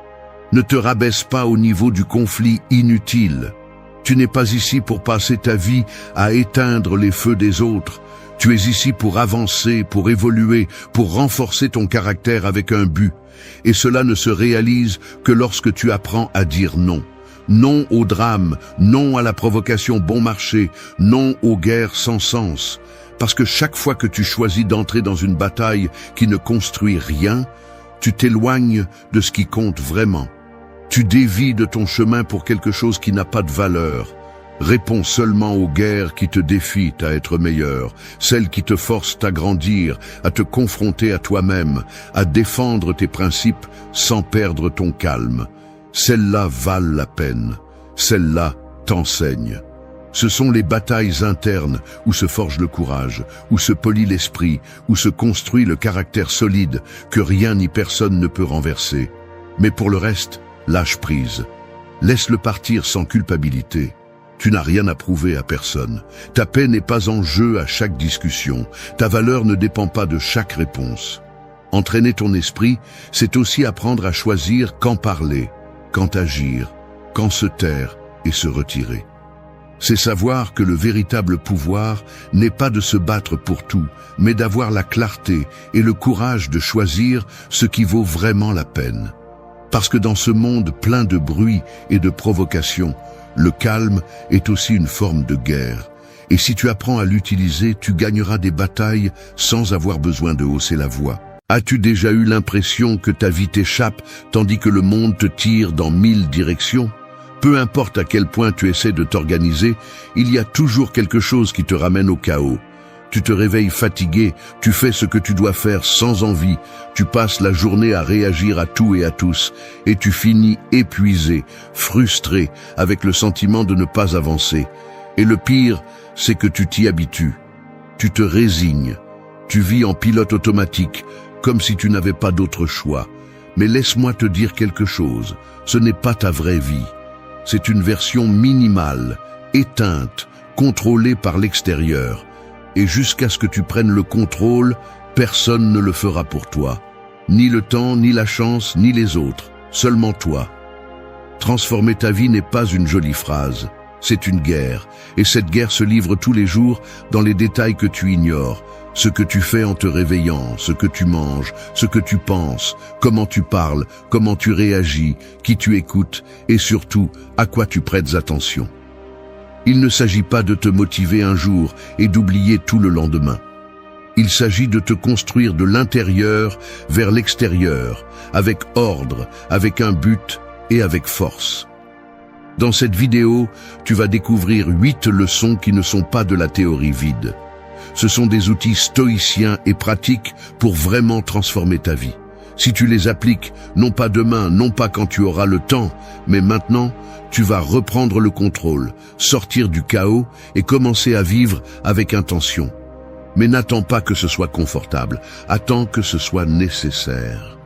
Ne te rabaisse pas au niveau du conflit inutile. Tu n'es pas ici pour passer ta vie à éteindre les feux des autres. Tu es ici pour avancer, pour évoluer, pour renforcer ton caractère avec un but. Et cela ne se réalise que lorsque tu apprends à dire non. Non au drame, non à la provocation bon marché, non aux guerres sans sens. Parce que chaque fois que tu choisis d'entrer dans une bataille qui ne construit rien, tu t'éloignes de ce qui compte vraiment. Tu dévies de ton chemin pour quelque chose qui n'a pas de valeur. Réponds seulement aux guerres qui te défient à être meilleur, celles qui te forcent à grandir, à te confronter à toi-même, à défendre tes principes sans perdre ton calme. Celles-là valent la peine. Celles-là t'enseignent. Ce sont les batailles internes où se forge le courage, où se polit l'esprit, où se construit le caractère solide que rien ni personne ne peut renverser. Mais pour le reste, lâche prise. Laisse-le partir sans culpabilité. Tu n'as rien à prouver à personne. Ta paix n'est pas en jeu à chaque discussion. Ta valeur ne dépend pas de chaque réponse. Entraîner ton esprit, c'est aussi apprendre à choisir quand parler, quand agir, quand se taire et se retirer. C'est savoir que le véritable pouvoir n'est pas de se battre pour tout, mais d'avoir la clarté et le courage de choisir ce qui vaut vraiment la peine. Parce que dans ce monde plein de bruit et de provocation, le calme est aussi une forme de guerre. Et si tu apprends à l'utiliser, tu gagneras des batailles sans avoir besoin de hausser la voix. As-tu déjà eu l'impression que ta vie t'échappe tandis que le monde te tire dans 1000 directions ? Peu importe à quel point tu essaies de t'organiser, il y a toujours quelque chose qui te ramène au chaos. Tu te réveilles fatigué, tu fais ce que tu dois faire sans envie, tu passes la journée à réagir à tout et à tous, et tu finis épuisé, frustré, avec le sentiment de ne pas avancer. Et le pire, c'est que tu t'y habitues. Tu te résignes. Tu vis en pilote automatique, comme si tu n'avais pas d'autre choix. Mais laisse-moi te dire quelque chose, ce n'est pas ta vraie vie. C'est une version minimale, éteinte, contrôlée par l'extérieur. Et jusqu'à ce que tu prennes le contrôle, personne ne le fera pour toi. Ni le temps, ni la chance, ni les autres, seulement toi. Transformer ta vie n'est pas une jolie phrase, c'est une guerre. Et cette guerre se livre tous les jours dans les détails que tu ignores. Ce que tu fais en te réveillant, ce que tu manges, ce que tu penses, comment tu parles, comment tu réagis, qui tu écoutes et surtout à quoi tu prêtes attention. Il ne s'agit pas de te motiver un jour et d'oublier tout le lendemain. Il s'agit de te construire de l'intérieur vers l'extérieur, avec ordre, avec un but et avec force. Dans cette vidéo, tu vas découvrir 8 leçons qui ne sont pas de la théorie vide. Ce sont des outils stoïciens et pratiques pour vraiment transformer ta vie. Si tu les appliques, non pas demain, non pas quand tu auras le temps, mais maintenant, tu vas reprendre le contrôle, sortir du chaos et commencer à vivre avec intention. Mais n'attends pas que ce soit confortable, attends que ce soit nécessaire.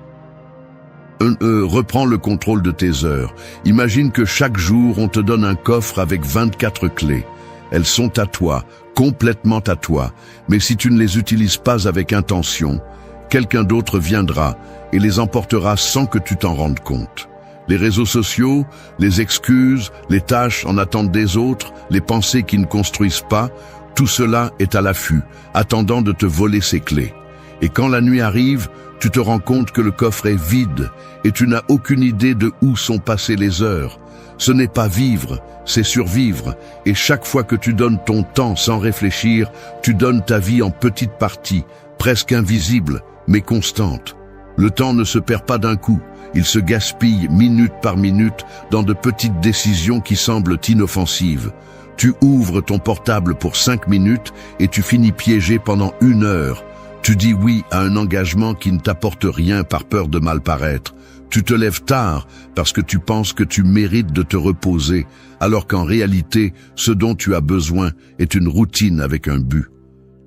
Reprends le contrôle de tes heures. Imagine que chaque jour, on te donne un coffre avec 24 clés. Elles sont à toi, complètement à toi, mais si tu ne les utilises pas avec intention, quelqu'un d'autre viendra et les emportera sans que tu t'en rendes compte. Les réseaux sociaux, les excuses, les tâches en attente des autres, les pensées qui ne construisent pas, tout cela est à l'affût, attendant de te voler ses clés. Et quand la nuit arrive, tu te rends compte que le coffre est vide et tu n'as aucune idée de où sont passées les heures. Ce n'est pas vivre, c'est survivre. Et chaque fois que tu donnes ton temps sans réfléchir, tu donnes ta vie en petites parties, presque invisibles, mais constantes. Le temps ne se perd pas d'un coup, il se gaspille minute par minute dans de petites décisions qui semblent inoffensives. Tu ouvres ton portable pour 5 minutes et tu finis piégé pendant 1 heure. Tu dis oui à un engagement qui ne t'apporte rien par peur de mal paraître. Tu te lèves tard parce que tu penses que tu mérites de te reposer, alors qu'en réalité, ce dont tu as besoin est une routine avec un but.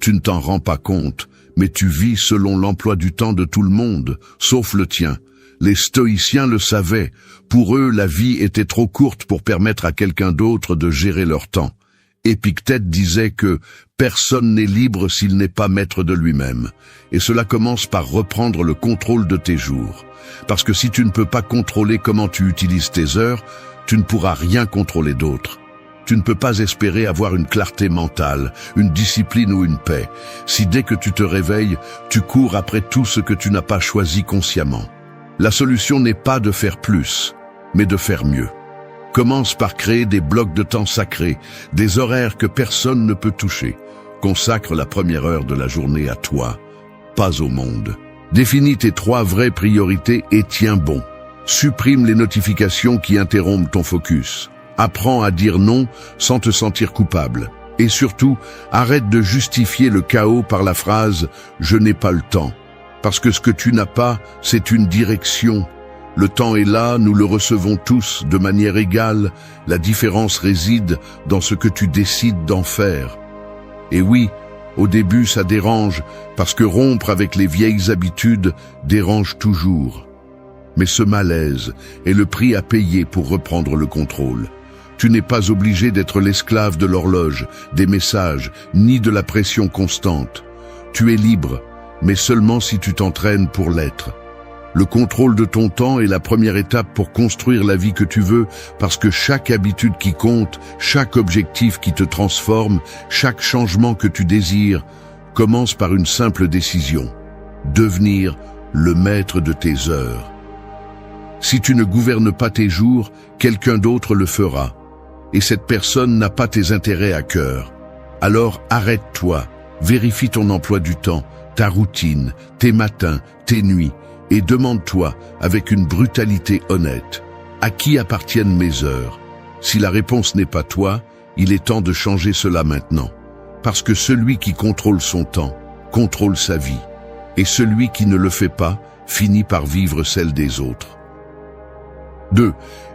Tu ne t'en rends pas compte, mais tu vis selon l'emploi du temps de tout le monde, sauf le tien. Les stoïciens le savaient. Pour eux, la vie était trop courte pour permettre à quelqu'un d'autre de gérer leur temps. Épictète disait que personne n'est libre s'il n'est pas maître de lui-même. Et cela commence par reprendre le contrôle de tes jours. Parce que si tu ne peux pas contrôler comment tu utilises tes heures, tu ne pourras rien contrôler d'autre. Tu ne peux pas espérer avoir une clarté mentale, une discipline ou une paix, si dès que tu te réveilles, tu cours après tout ce que tu n'as pas choisi consciemment. La solution n'est pas de faire plus, mais de faire mieux. Commence par créer des blocs de temps sacrés, des horaires que personne ne peut toucher. Consacre la première heure de la journée à toi, pas au monde. Définis tes 3 vraies priorités et tiens bon. Supprime les notifications qui interrompent ton focus. Apprends à dire non sans te sentir coupable. Et surtout, arrête de justifier le chaos par la phrase « je n'ai pas le temps ». Parce que ce que tu n'as pas, c'est une direction. Le temps est là, nous le recevons tous de manière égale, la différence réside dans ce que tu décides d'en faire. Et oui, au début ça dérange, parce que rompre avec les vieilles habitudes dérange toujours. Mais ce malaise est le prix à payer pour reprendre le contrôle. Tu n'es pas obligé d'être l'esclave de l'horloge, des messages, ni de la pression constante. Tu es libre, mais seulement si tu t'entraînes pour l'être. Le contrôle de ton temps est la première étape pour construire la vie que tu veux, parce que chaque habitude qui compte, chaque objectif qui te transforme, chaque changement que tu désires, commence par une simple décision: devenir le maître de tes heures. Si tu ne gouvernes pas tes jours, quelqu'un d'autre le fera. Et cette personne n'a pas tes intérêts à cœur. Alors arrête-toi, vérifie ton emploi du temps, ta routine, tes matins, tes nuits, et demande-toi avec une brutalité honnête: à qui appartiennent mes heures? Si la réponse n'est pas toi, il est temps de changer cela maintenant. Parce que celui qui contrôle son temps, contrôle sa vie. Et celui qui ne le fait pas, finit par vivre celle des autres. 2.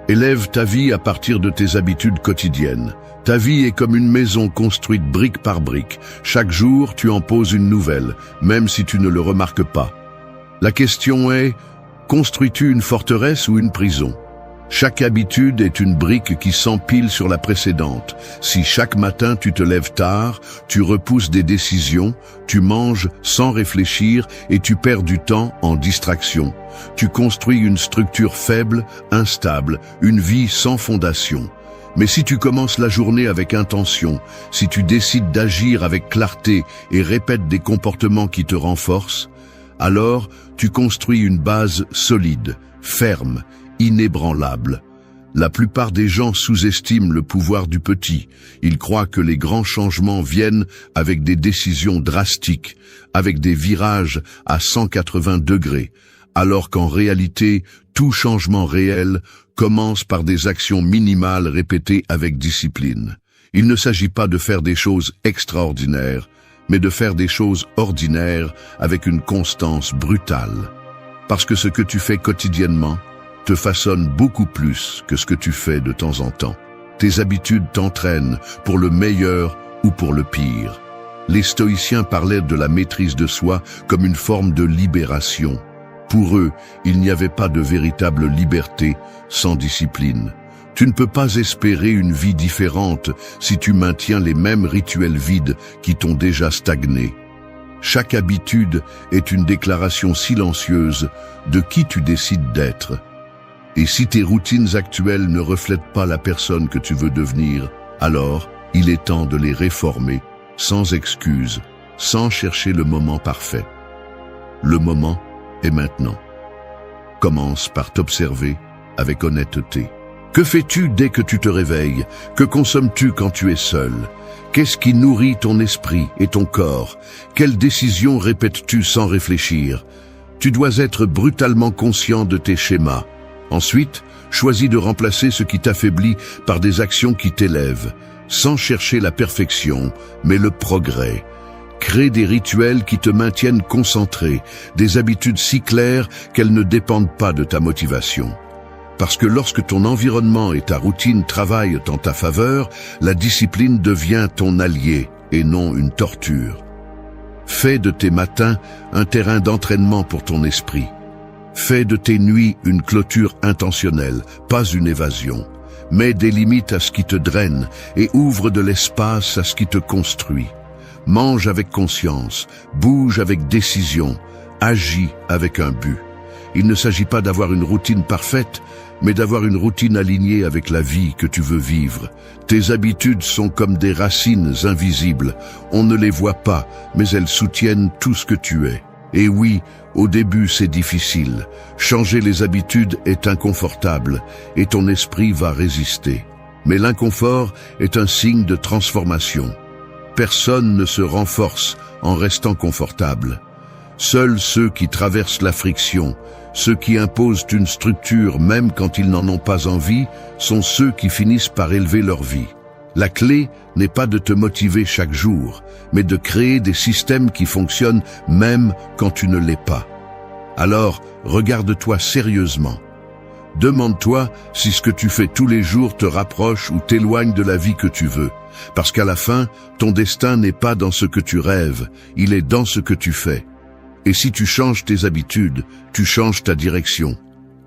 Élève ta vie à partir de tes habitudes quotidiennes. Ta vie est comme une maison construite brique par brique. Chaque jour, tu en poses une nouvelle, même si tu ne le remarques pas. La question est: construis-tu une forteresse ou une prison? Chaque habitude est une brique qui s'empile sur la précédente. Si chaque matin tu te lèves tard, tu repousses des décisions, tu manges sans réfléchir et tu perds du temps en distraction. Tu construis une structure faible, instable, une vie sans fondation. Mais si tu commences la journée avec intention, si tu décides d'agir avec clarté et répètes des comportements qui te renforcent, alors tu construis une base solide, ferme, inébranlable. La plupart des gens sous-estiment le pouvoir du petit. Ils croient que les grands changements viennent avec des décisions drastiques, avec des virages à 180 degrés, alors qu'en réalité, tout changement réel commence par des actions minimales répétées avec discipline. Il ne s'agit pas de faire des choses extraordinaires, mais de faire des choses ordinaires avec une constance brutale. Parce que ce que tu fais quotidiennement te façonne beaucoup plus que ce que tu fais de temps en temps. Tes habitudes t'entraînent pour le meilleur ou pour le pire. Les stoïciens parlaient de la maîtrise de soi comme une forme de libération. Pour eux, il n'y avait pas de véritable liberté sans discipline. Tu ne peux pas espérer une vie différente si tu maintiens les mêmes rituels vides qui t'ont déjà stagné. Chaque habitude est une déclaration silencieuse de qui tu décides d'être. Et si tes routines actuelles ne reflètent pas la personne que tu veux devenir, alors il est temps de les réformer, sans excuse, sans chercher le moment parfait. Le moment est maintenant. Commence par t'observer avec honnêteté. Que fais-tu dès que tu te réveilles? Que consommes-tu quand tu es seul? Qu'est-ce qui nourrit ton esprit et ton corps? Quelles décisions répètes-tu sans réfléchir? Tu dois être brutalement conscient de tes schémas. Ensuite, choisis de remplacer ce qui t'affaiblit par des actions qui t'élèvent, sans chercher la perfection, mais le progrès. Crée des rituels qui te maintiennent concentré, des habitudes si claires qu'elles ne dépendent pas de ta motivation. Parce que lorsque ton environnement et ta routine travaillent en ta faveur, la discipline devient ton allié et non une torture. Fais de tes matins un terrain d'entraînement pour ton esprit. Fais de tes nuits une clôture intentionnelle, pas une évasion. Mets des limites à ce qui te draine et ouvre de l'espace à ce qui te construit. Mange avec conscience, bouge avec décision, agis avec un but. Il ne s'agit pas d'avoir une routine parfaite, mais d'avoir une routine alignée avec la vie que tu veux vivre. Tes habitudes sont comme des racines invisibles. On ne les voit pas, mais elles soutiennent tout ce que tu es. Et oui, au début c'est difficile. Changer les habitudes est inconfortable et ton esprit va résister. Mais l'inconfort est un signe de transformation. Personne ne se renforce en restant confortable. Seuls ceux qui traversent la friction, ceux qui imposent une structure même quand ils n'en ont pas envie, sont ceux qui finissent par élever leur vie. La clé n'est pas de te motiver chaque jour, mais de créer des systèmes qui fonctionnent même quand tu ne l'es pas. Alors, regarde-toi sérieusement. Demande-toi si ce que tu fais tous les jours te rapproche ou t'éloigne de la vie que tu veux. Parce qu'à la fin, ton destin n'est pas dans ce que tu rêves, il est dans ce que tu fais. Et si tu changes tes habitudes, tu changes ta direction.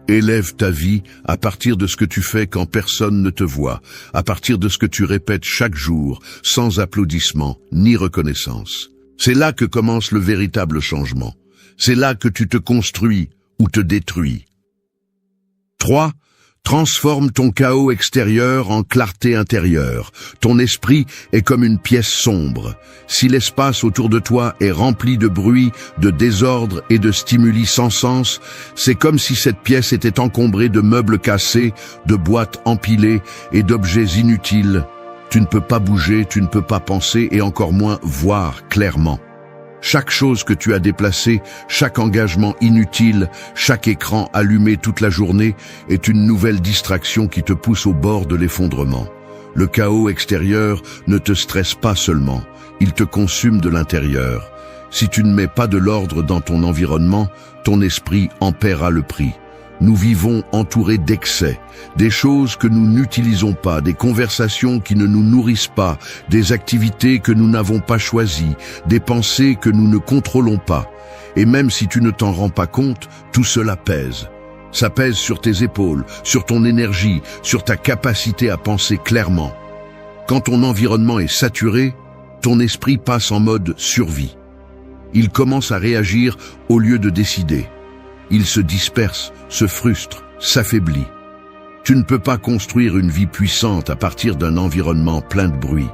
Élève ta vie à partir de ce que tu fais quand personne ne te voit, à partir de ce que tu répètes chaque jour, sans applaudissements ni reconnaissance. C'est là que commence le véritable changement. C'est là que tu te construis ou te détruis. 3. Transforme ton chaos extérieur en clarté intérieure. Ton esprit est comme une pièce sombre. Si l'espace autour de toi est rempli de bruit, de désordre et de stimuli sans sens, c'est comme si cette pièce était encombrée de meubles cassés, de boîtes empilées et d'objets inutiles. Tu ne peux pas bouger, tu ne peux pas penser et encore moins voir clairement. Chaque chose que tu as déplacée, chaque engagement inutile, chaque écran allumé toute la journée est une nouvelle distraction qui te pousse au bord de l'effondrement. Le chaos extérieur ne te stresse pas seulement, il te consume de l'intérieur. Si tu ne mets pas de l'ordre dans ton environnement, ton esprit en paiera le prix. Nous vivons entourés d'excès, des choses que nous n'utilisons pas, des conversations qui ne nous nourrissent pas, des activités que nous n'avons pas choisies, des pensées que nous ne contrôlons pas. Et même si tu ne t'en rends pas compte, tout cela pèse. Ça pèse sur tes épaules, sur ton énergie, sur ta capacité à penser clairement. Quand ton environnement est saturé, ton esprit passe en mode survie. Il commence à réagir au lieu de décider. Il se disperse, se frustre, s'affaiblit. Tu ne peux pas construire une vie puissante à partir d'un environnement plein de bruit.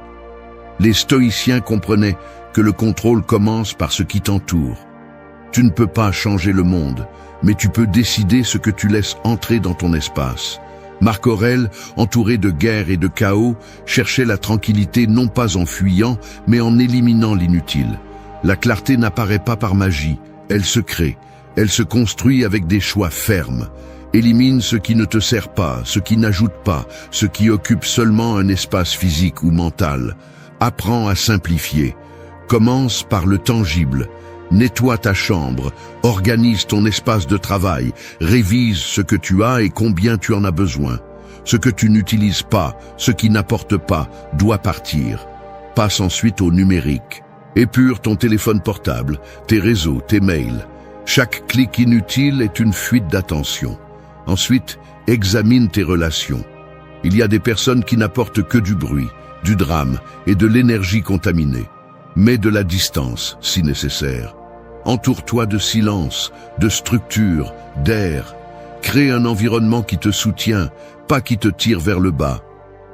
Les stoïciens comprenaient que le contrôle commence par ce qui t'entoure. Tu ne peux pas changer le monde, mais tu peux décider ce que tu laisses entrer dans ton espace. Marc Aurèle, entouré de guerre et de chaos, cherchait la tranquillité non pas en fuyant, mais en éliminant l'inutile. La clarté n'apparaît pas par magie, elle se crée. Elle se construit avec des choix fermes. Élimine ce qui ne te sert pas, ce qui n'ajoute pas, ce qui occupe seulement un espace physique ou mental. Apprends à simplifier. Commence par le tangible. Nettoie ta chambre, organise ton espace de travail, révise ce que tu as et combien tu en as besoin. Ce que tu n'utilises pas, ce qui n'apporte pas, doit partir. Passe ensuite au numérique. Épure ton téléphone portable, tes réseaux, tes mails. Chaque clic inutile est une fuite d'attention. Ensuite, examine tes relations. Il y a des personnes qui n'apportent que du bruit, du drame et de l'énergie contaminée. Mets de la distance, si nécessaire. Entoure-toi de silence, de structure, d'air. Crée un environnement qui te soutient, pas qui te tire vers le bas.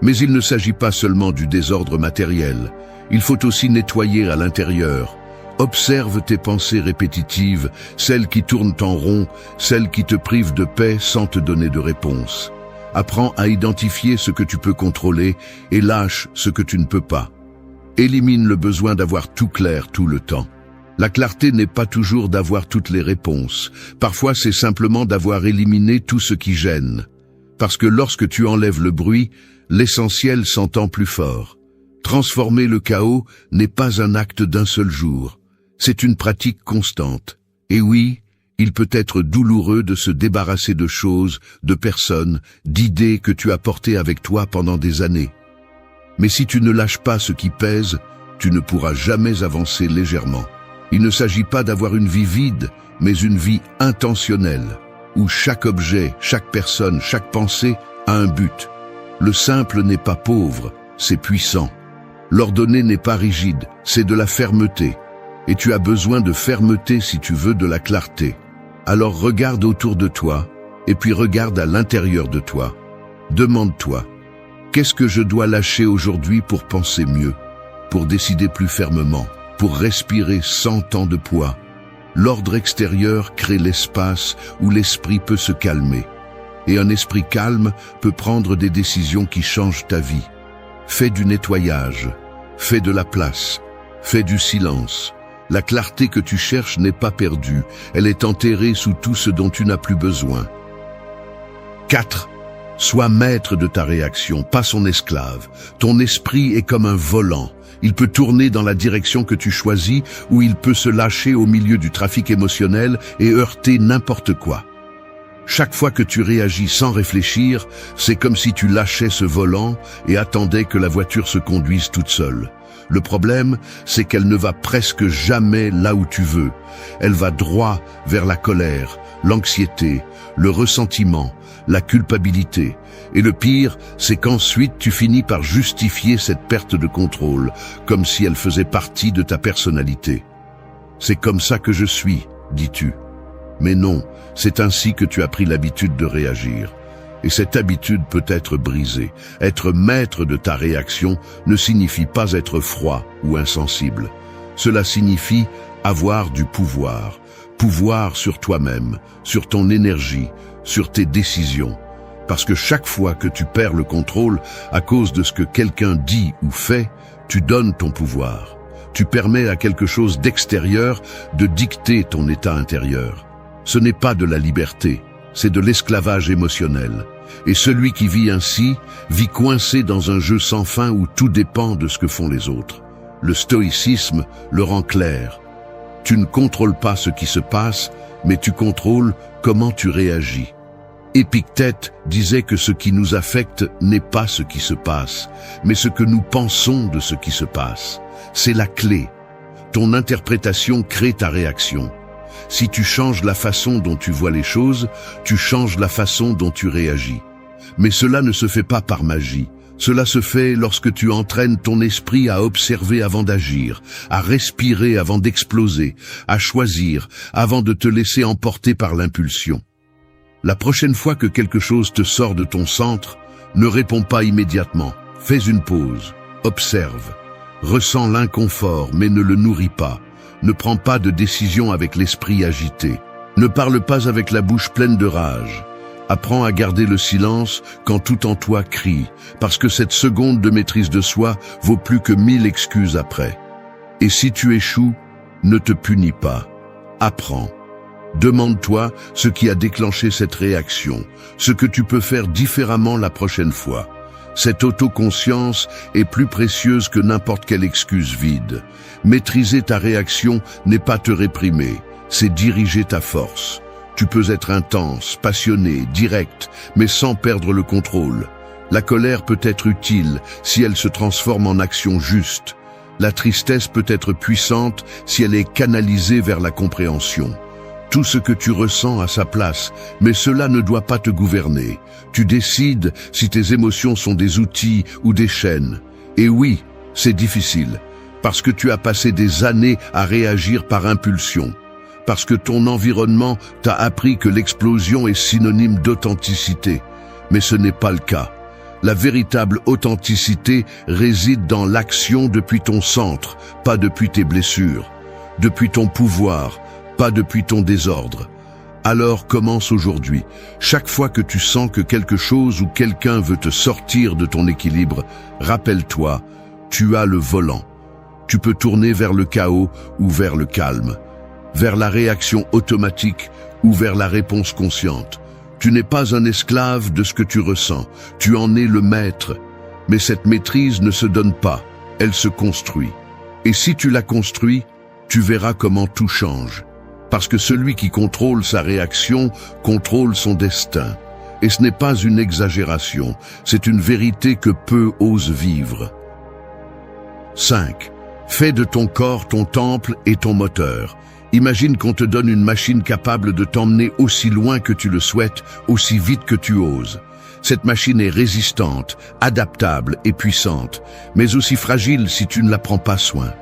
Mais il ne s'agit pas seulement du désordre matériel. Il faut aussi nettoyer à l'intérieur. Observe tes pensées répétitives, celles qui tournent en rond, celles qui te privent de paix sans te donner de réponse. Apprends à identifier ce que tu peux contrôler et lâche ce que tu ne peux pas. Élimine le besoin d'avoir tout clair tout le temps. La clarté n'est pas toujours d'avoir toutes les réponses. Parfois, c'est simplement d'avoir éliminé tout ce qui gêne. Parce que lorsque tu enlèves le bruit, l'essentiel s'entend plus fort. Transformer le chaos n'est pas un acte d'un seul jour. C'est une pratique constante. Et oui, il peut être douloureux de se débarrasser de choses, de personnes, d'idées que tu as portées avec toi pendant des années. Mais si tu ne lâches pas ce qui pèse, tu ne pourras jamais avancer légèrement. Il ne s'agit pas d'avoir une vie vide, mais une vie intentionnelle, où chaque objet, chaque personne, chaque pensée a un but. Le simple n'est pas pauvre, c'est puissant. L'ordonné n'est pas rigide, c'est de la fermeté. Et tu as besoin de fermeté si tu veux de la clarté. Alors regarde autour de toi, et puis regarde à l'intérieur de toi. Demande-toi, qu'est-ce que je dois lâcher aujourd'hui pour penser mieux, pour décider plus fermement, pour respirer sans tant de poids? L'ordre extérieur crée l'espace où l'esprit peut se calmer. Et un esprit calme peut prendre des décisions qui changent ta vie. Fais du nettoyage, fais de la place, fais du silence. La clarté que tu cherches n'est pas perdue, elle est enterrée sous tout ce dont tu n'as plus besoin. 4. Sois maître de ta réaction, pas son esclave. Ton esprit est comme un volant. Il peut tourner dans la direction que tu choisis ou il peut se lâcher au milieu du trafic émotionnel et heurter n'importe quoi. Chaque fois que tu réagis sans réfléchir, c'est comme si tu lâchais ce volant et attendais que la voiture se conduise toute seule. Le problème, c'est qu'elle ne va presque jamais là où tu veux. Elle va droit vers la colère, l'anxiété, le ressentiment, la culpabilité. Et le pire, c'est qu'ensuite tu finis par justifier cette perte de contrôle, comme si elle faisait partie de ta personnalité. C'est comme ça que je suis, dis-tu. Mais non, c'est ainsi que tu as pris l'habitude de réagir. Et cette habitude peut être brisée. Être maître de ta réaction ne signifie pas être froid ou insensible. Cela signifie avoir du pouvoir. Pouvoir sur toi-même, sur ton énergie, sur tes décisions. Parce que chaque fois que tu perds le contrôle à cause de ce que quelqu'un dit ou fait, tu donnes ton pouvoir. Tu permets à quelque chose d'extérieur de dicter ton état intérieur. Ce n'est pas de la liberté, c'est de l'esclavage émotionnel. Et celui qui vit ainsi vit coincé dans un jeu sans fin où tout dépend de ce que font les autres. Le stoïcisme le rend clair. Tu ne contrôles pas ce qui se passe, mais tu contrôles comment tu réagis. Épictète disait que ce qui nous affecte n'est pas ce qui se passe, mais ce que nous pensons de ce qui se passe. C'est la clé. Ton interprétation crée ta réaction. Si tu changes la façon dont tu vois les choses, tu changes la façon dont tu réagis. Mais cela ne se fait pas par magie. Cela se fait lorsque tu entraînes ton esprit à observer avant d'agir, à respirer avant d'exploser, à choisir avant de te laisser emporter par l'impulsion. La prochaine fois que quelque chose te sort de ton centre, ne réponds pas immédiatement. Fais une pause, observe, ressens l'inconfort mais ne le nourris pas. Ne prends pas de décision avec l'esprit agité. Ne parle pas avec la bouche pleine de rage. Apprends à garder le silence quand tout en toi crie, parce que cette seconde de maîtrise de soi vaut plus que 1000 excuses après. Et si tu échoues, ne te punis pas. Apprends. Demande-toi ce qui a déclenché cette réaction, ce que tu peux faire différemment la prochaine fois. Cette autoconscience est plus précieuse que n'importe quelle excuse vide. Maîtriser ta réaction n'est pas te réprimer, c'est diriger ta force. Tu peux être intense, passionné, direct, mais sans perdre le contrôle. La colère peut être utile si elle se transforme en action juste. La tristesse peut être puissante si elle est canalisée vers la compréhension. Tout ce que tu ressens a sa place, mais cela ne doit pas te gouverner. Tu décides si tes émotions sont des outils ou des chaînes. Et oui, c'est difficile, parce que tu as passé des années à réagir par impulsion, parce que ton environnement t'a appris que l'explosion est synonyme d'authenticité. Mais ce n'est pas le cas. La véritable authenticité réside dans l'action depuis ton centre, pas depuis tes blessures, depuis ton pouvoir, pas depuis ton désordre. Alors commence aujourd'hui. Chaque fois que tu sens que quelque chose ou quelqu'un veut te sortir de ton équilibre, rappelle-toi, tu as le volant. Tu peux tourner vers le chaos ou vers le calme, vers la réaction automatique ou vers la réponse consciente. Tu n'es pas un esclave de ce que tu ressens, tu en es le maître. Mais cette maîtrise ne se donne pas, elle se construit. Et si tu la construis, tu verras comment tout change. Parce que celui qui contrôle sa réaction contrôle son destin. Et ce n'est pas une exagération, c'est une vérité que peu osent vivre. 5. Fais de ton corps ton temple et ton moteur. Imagine qu'on te donne une machine capable de t'emmener aussi loin que tu le souhaites, aussi vite que tu oses. Cette machine est résistante, adaptable et puissante, mais aussi fragile si tu ne la prends pas soin.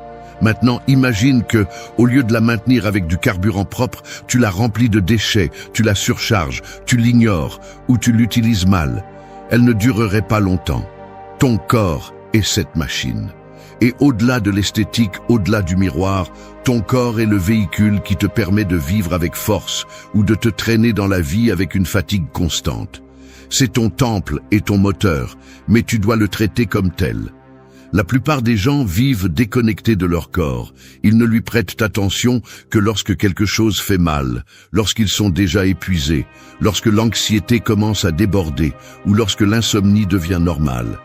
Maintenant, imagine que, au lieu de la maintenir avec du carburant propre, tu la remplis de déchets, tu la surcharges, tu l'ignores ou tu l'utilises mal. Elle ne durerait pas longtemps. Ton corps est cette machine. Et au-delà de l'esthétique, au-delà du miroir, ton corps est le véhicule qui te permet de vivre avec force ou de te traîner dans la vie avec une fatigue constante. C'est ton temple et ton moteur, mais tu dois le traiter comme tel. La plupart des gens vivent déconnectés de leur corps. Ils ne lui prêtent attention que lorsque quelque chose fait mal, lorsqu'ils sont déjà épuisés, lorsque l'anxiété commence à déborder ou lorsque l'insomnie devient normale.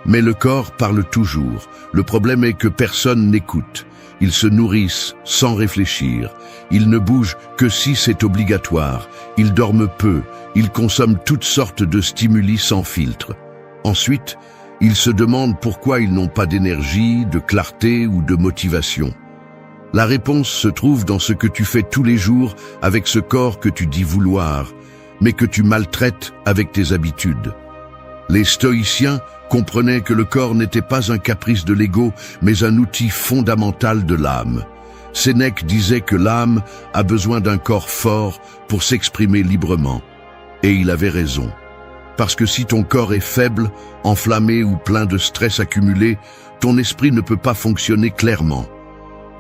Mais le corps parle toujours. Le problème est que personne n'écoute. Ils se nourrissent sans réfléchir. Ils ne bougent que si c'est obligatoire. Ils dorment peu. Ils consomment toutes sortes de stimuli sans filtre. Ensuite, ils se demandent pourquoi ils n'ont pas d'énergie, de clarté ou de motivation. La réponse se trouve dans ce que tu fais tous les jours avec ce corps que tu dis vouloir, mais que tu maltraites avec tes habitudes. Les stoïciens comprenaient que le corps n'était pas un caprice de l'ego, mais un outil fondamental de l'âme. Sénèque disait que l'âme a besoin d'un corps fort pour s'exprimer librement. Et il avait raison. Parce que si ton corps est faible, enflammé ou plein de stress accumulé, ton esprit ne peut pas fonctionner clairement.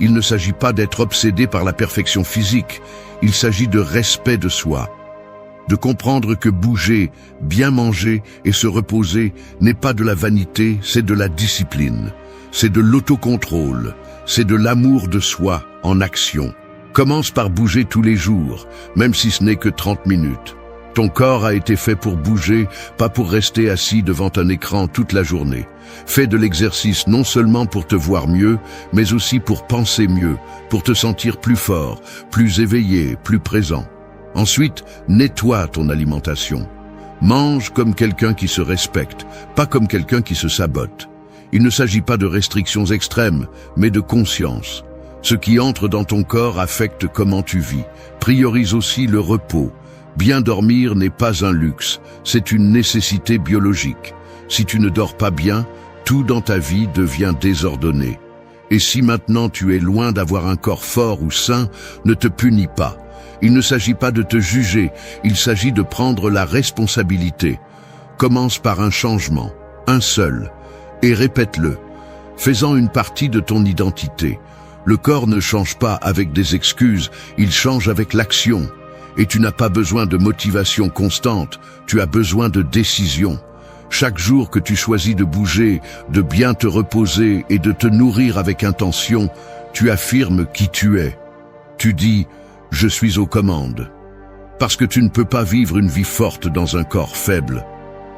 Il ne s'agit pas d'être obsédé par la perfection physique, il s'agit de respect de soi. De comprendre que bouger, bien manger et se reposer n'est pas de la vanité, c'est de la discipline. C'est de l'autocontrôle, c'est de l'amour de soi en action. Commence par bouger tous les jours, même si ce n'est que 30 minutes. Ton corps a été fait pour bouger, pas pour rester assis devant un écran toute la journée. Fais de l'exercice non seulement pour te voir mieux, mais aussi pour penser mieux, pour te sentir plus fort, plus éveillé, plus présent. Ensuite, nettoie ton alimentation. Mange comme quelqu'un qui se respecte, pas comme quelqu'un qui se sabote. Il ne s'agit pas de restrictions extrêmes, mais de conscience. Ce qui entre dans ton corps affecte comment tu vis. Priorise aussi le repos. Bien dormir n'est pas un luxe, c'est une nécessité biologique. Si tu ne dors pas bien, tout dans ta vie devient désordonné. Et si maintenant tu es loin d'avoir un corps fort ou sain, ne te punis pas. Il ne s'agit pas de te juger, il s'agit de prendre la responsabilité. Commence par un changement, un seul, et répète-le, faisant une partie de ton identité. Le corps ne change pas avec des excuses, il change avec l'action. Et tu n'as pas besoin de motivation constante, tu as besoin de décision. Chaque jour que tu choisis de bouger, de bien te reposer et de te nourrir avec intention, tu affirmes qui tu es. Tu dis « Je suis aux commandes ». Parce que tu ne peux pas vivre une vie forte dans un corps faible.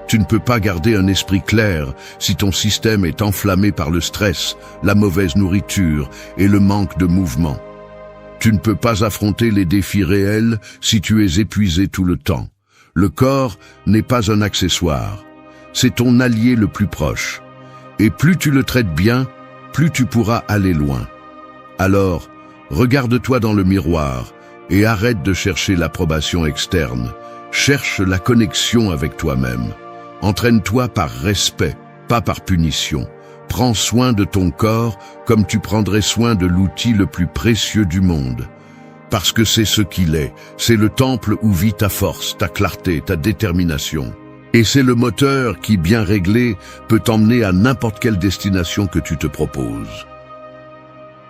Tu ne peux pas garder un esprit clair si ton système est enflammé par le stress, la mauvaise nourriture et le manque de mouvement. Tu ne peux pas affronter les défis réels si tu es épuisé tout le temps. Le corps n'est pas un accessoire, c'est ton allié le plus proche. Et plus tu le traites bien, plus tu pourras aller loin. Alors, regarde-toi dans le miroir et arrête de chercher l'approbation externe. Cherche la connexion avec toi-même. Entraîne-toi par respect, pas par punition. Prends soin de ton corps comme tu prendrais soin de l'outil le plus précieux du monde. Parce que c'est ce qu'il est, c'est le temple où vit ta force, ta clarté, ta détermination. Et c'est le moteur qui, bien réglé, peut t'emmener à n'importe quelle destination que tu te proposes.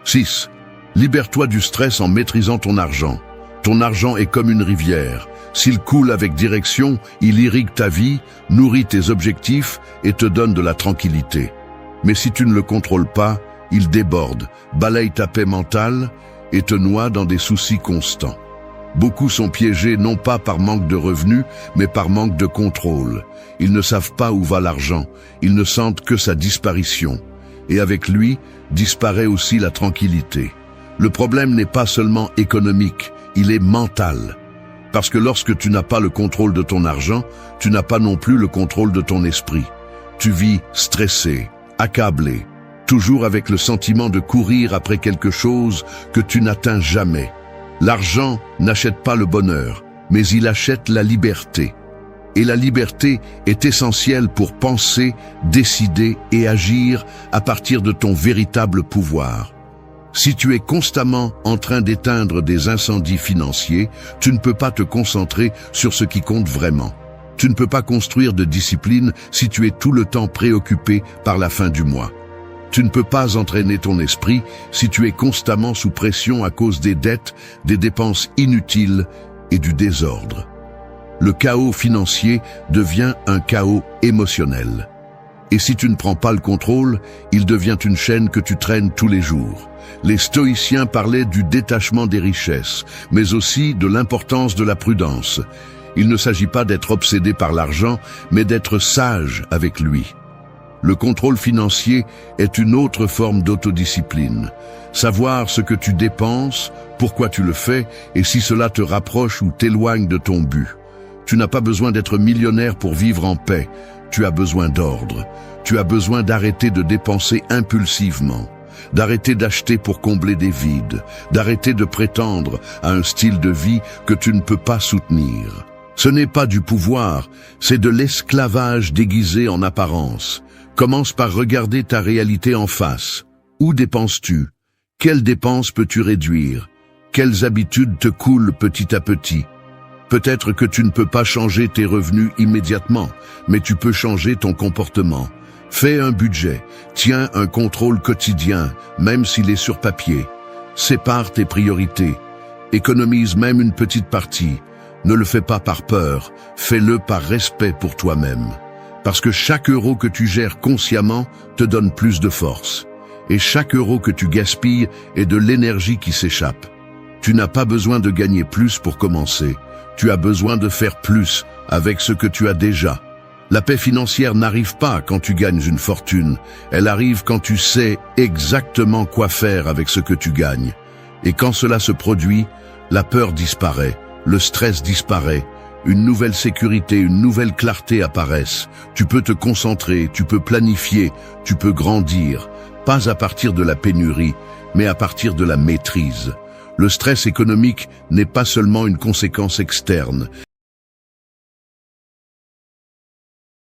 6. Libère-toi du stress en maîtrisant ton argent. Ton argent est comme une rivière. S'il coule avec direction, il irrigue ta vie, nourrit tes objectifs et te donne de la tranquillité. Mais si tu ne le contrôles pas, il déborde, balaye ta paix mentale et te noie dans des soucis constants. Beaucoup sont piégés non pas par manque de revenus, mais par manque de contrôle. Ils ne savent pas où va l'argent, ils ne sentent que sa disparition. Et avec lui, disparaît aussi la tranquillité. Le problème n'est pas seulement économique, il est mental. Parce que lorsque tu n'as pas le contrôle de ton argent, tu n'as pas non plus le contrôle de ton esprit. Tu vis stressé, accablé, toujours avec le sentiment de courir après quelque chose que tu n'atteins jamais. L'argent n'achète pas le bonheur, mais il achète la liberté. Et la liberté est essentielle pour penser, décider et agir à partir de ton véritable pouvoir. Si tu es constamment en train d'éteindre des incendies financiers, tu ne peux pas te concentrer sur ce qui compte vraiment. Tu ne peux pas construire de discipline si tu es tout le temps préoccupé par la fin du mois. Tu ne peux pas entraîner ton esprit si tu es constamment sous pression à cause des dettes, des dépenses inutiles et du désordre. Le chaos financier devient un chaos émotionnel. Et si tu ne prends pas le contrôle, il devient une chaîne que tu traînes tous les jours. Les stoïciens parlaient du détachement des richesses, mais aussi de l'importance de la prudence. Il ne s'agit pas d'être obsédé par l'argent, mais d'être sage avec lui. Le contrôle financier est une autre forme d'autodiscipline. Savoir ce que tu dépenses, pourquoi tu le fais et si cela te rapproche ou t'éloigne de ton but. Tu n'as pas besoin d'être millionnaire pour vivre en paix. Tu as besoin d'ordre. Tu as besoin d'arrêter de dépenser impulsivement, d'arrêter d'acheter pour combler des vides, d'arrêter de prétendre à un style de vie que tu ne peux pas soutenir. Ce n'est pas du pouvoir, c'est de l'esclavage déguisé en apparence. Commence par regarder ta réalité en face. Où dépenses-tu? Quelles dépenses peux-tu réduire? Quelles habitudes te coulent petit à petit? Peut-être que tu ne peux pas changer tes revenus immédiatement, mais tu peux changer ton comportement. Fais un budget, tiens un contrôle quotidien, même s'il est sur papier. Sépare tes priorités. Économise même une petite partie. Ne le fais pas par peur, fais-le par respect pour toi-même. Parce que chaque euro que tu gères consciemment te donne plus de force. Et chaque euro que tu gaspilles est de l'énergie qui s'échappe. Tu n'as pas besoin de gagner plus pour commencer. Tu as besoin de faire plus avec ce que tu as déjà. La paix financière n'arrive pas quand tu gagnes une fortune. Elle arrive quand tu sais exactement quoi faire avec ce que tu gagnes. Et quand cela se produit, la peur disparaît, le stress disparaît, une nouvelle sécurité, une nouvelle clarté apparaissent. Tu peux te concentrer, tu peux planifier, tu peux grandir. Pas à partir de la pénurie, mais à partir de la maîtrise. Le stress économique n'est pas seulement une conséquence externe,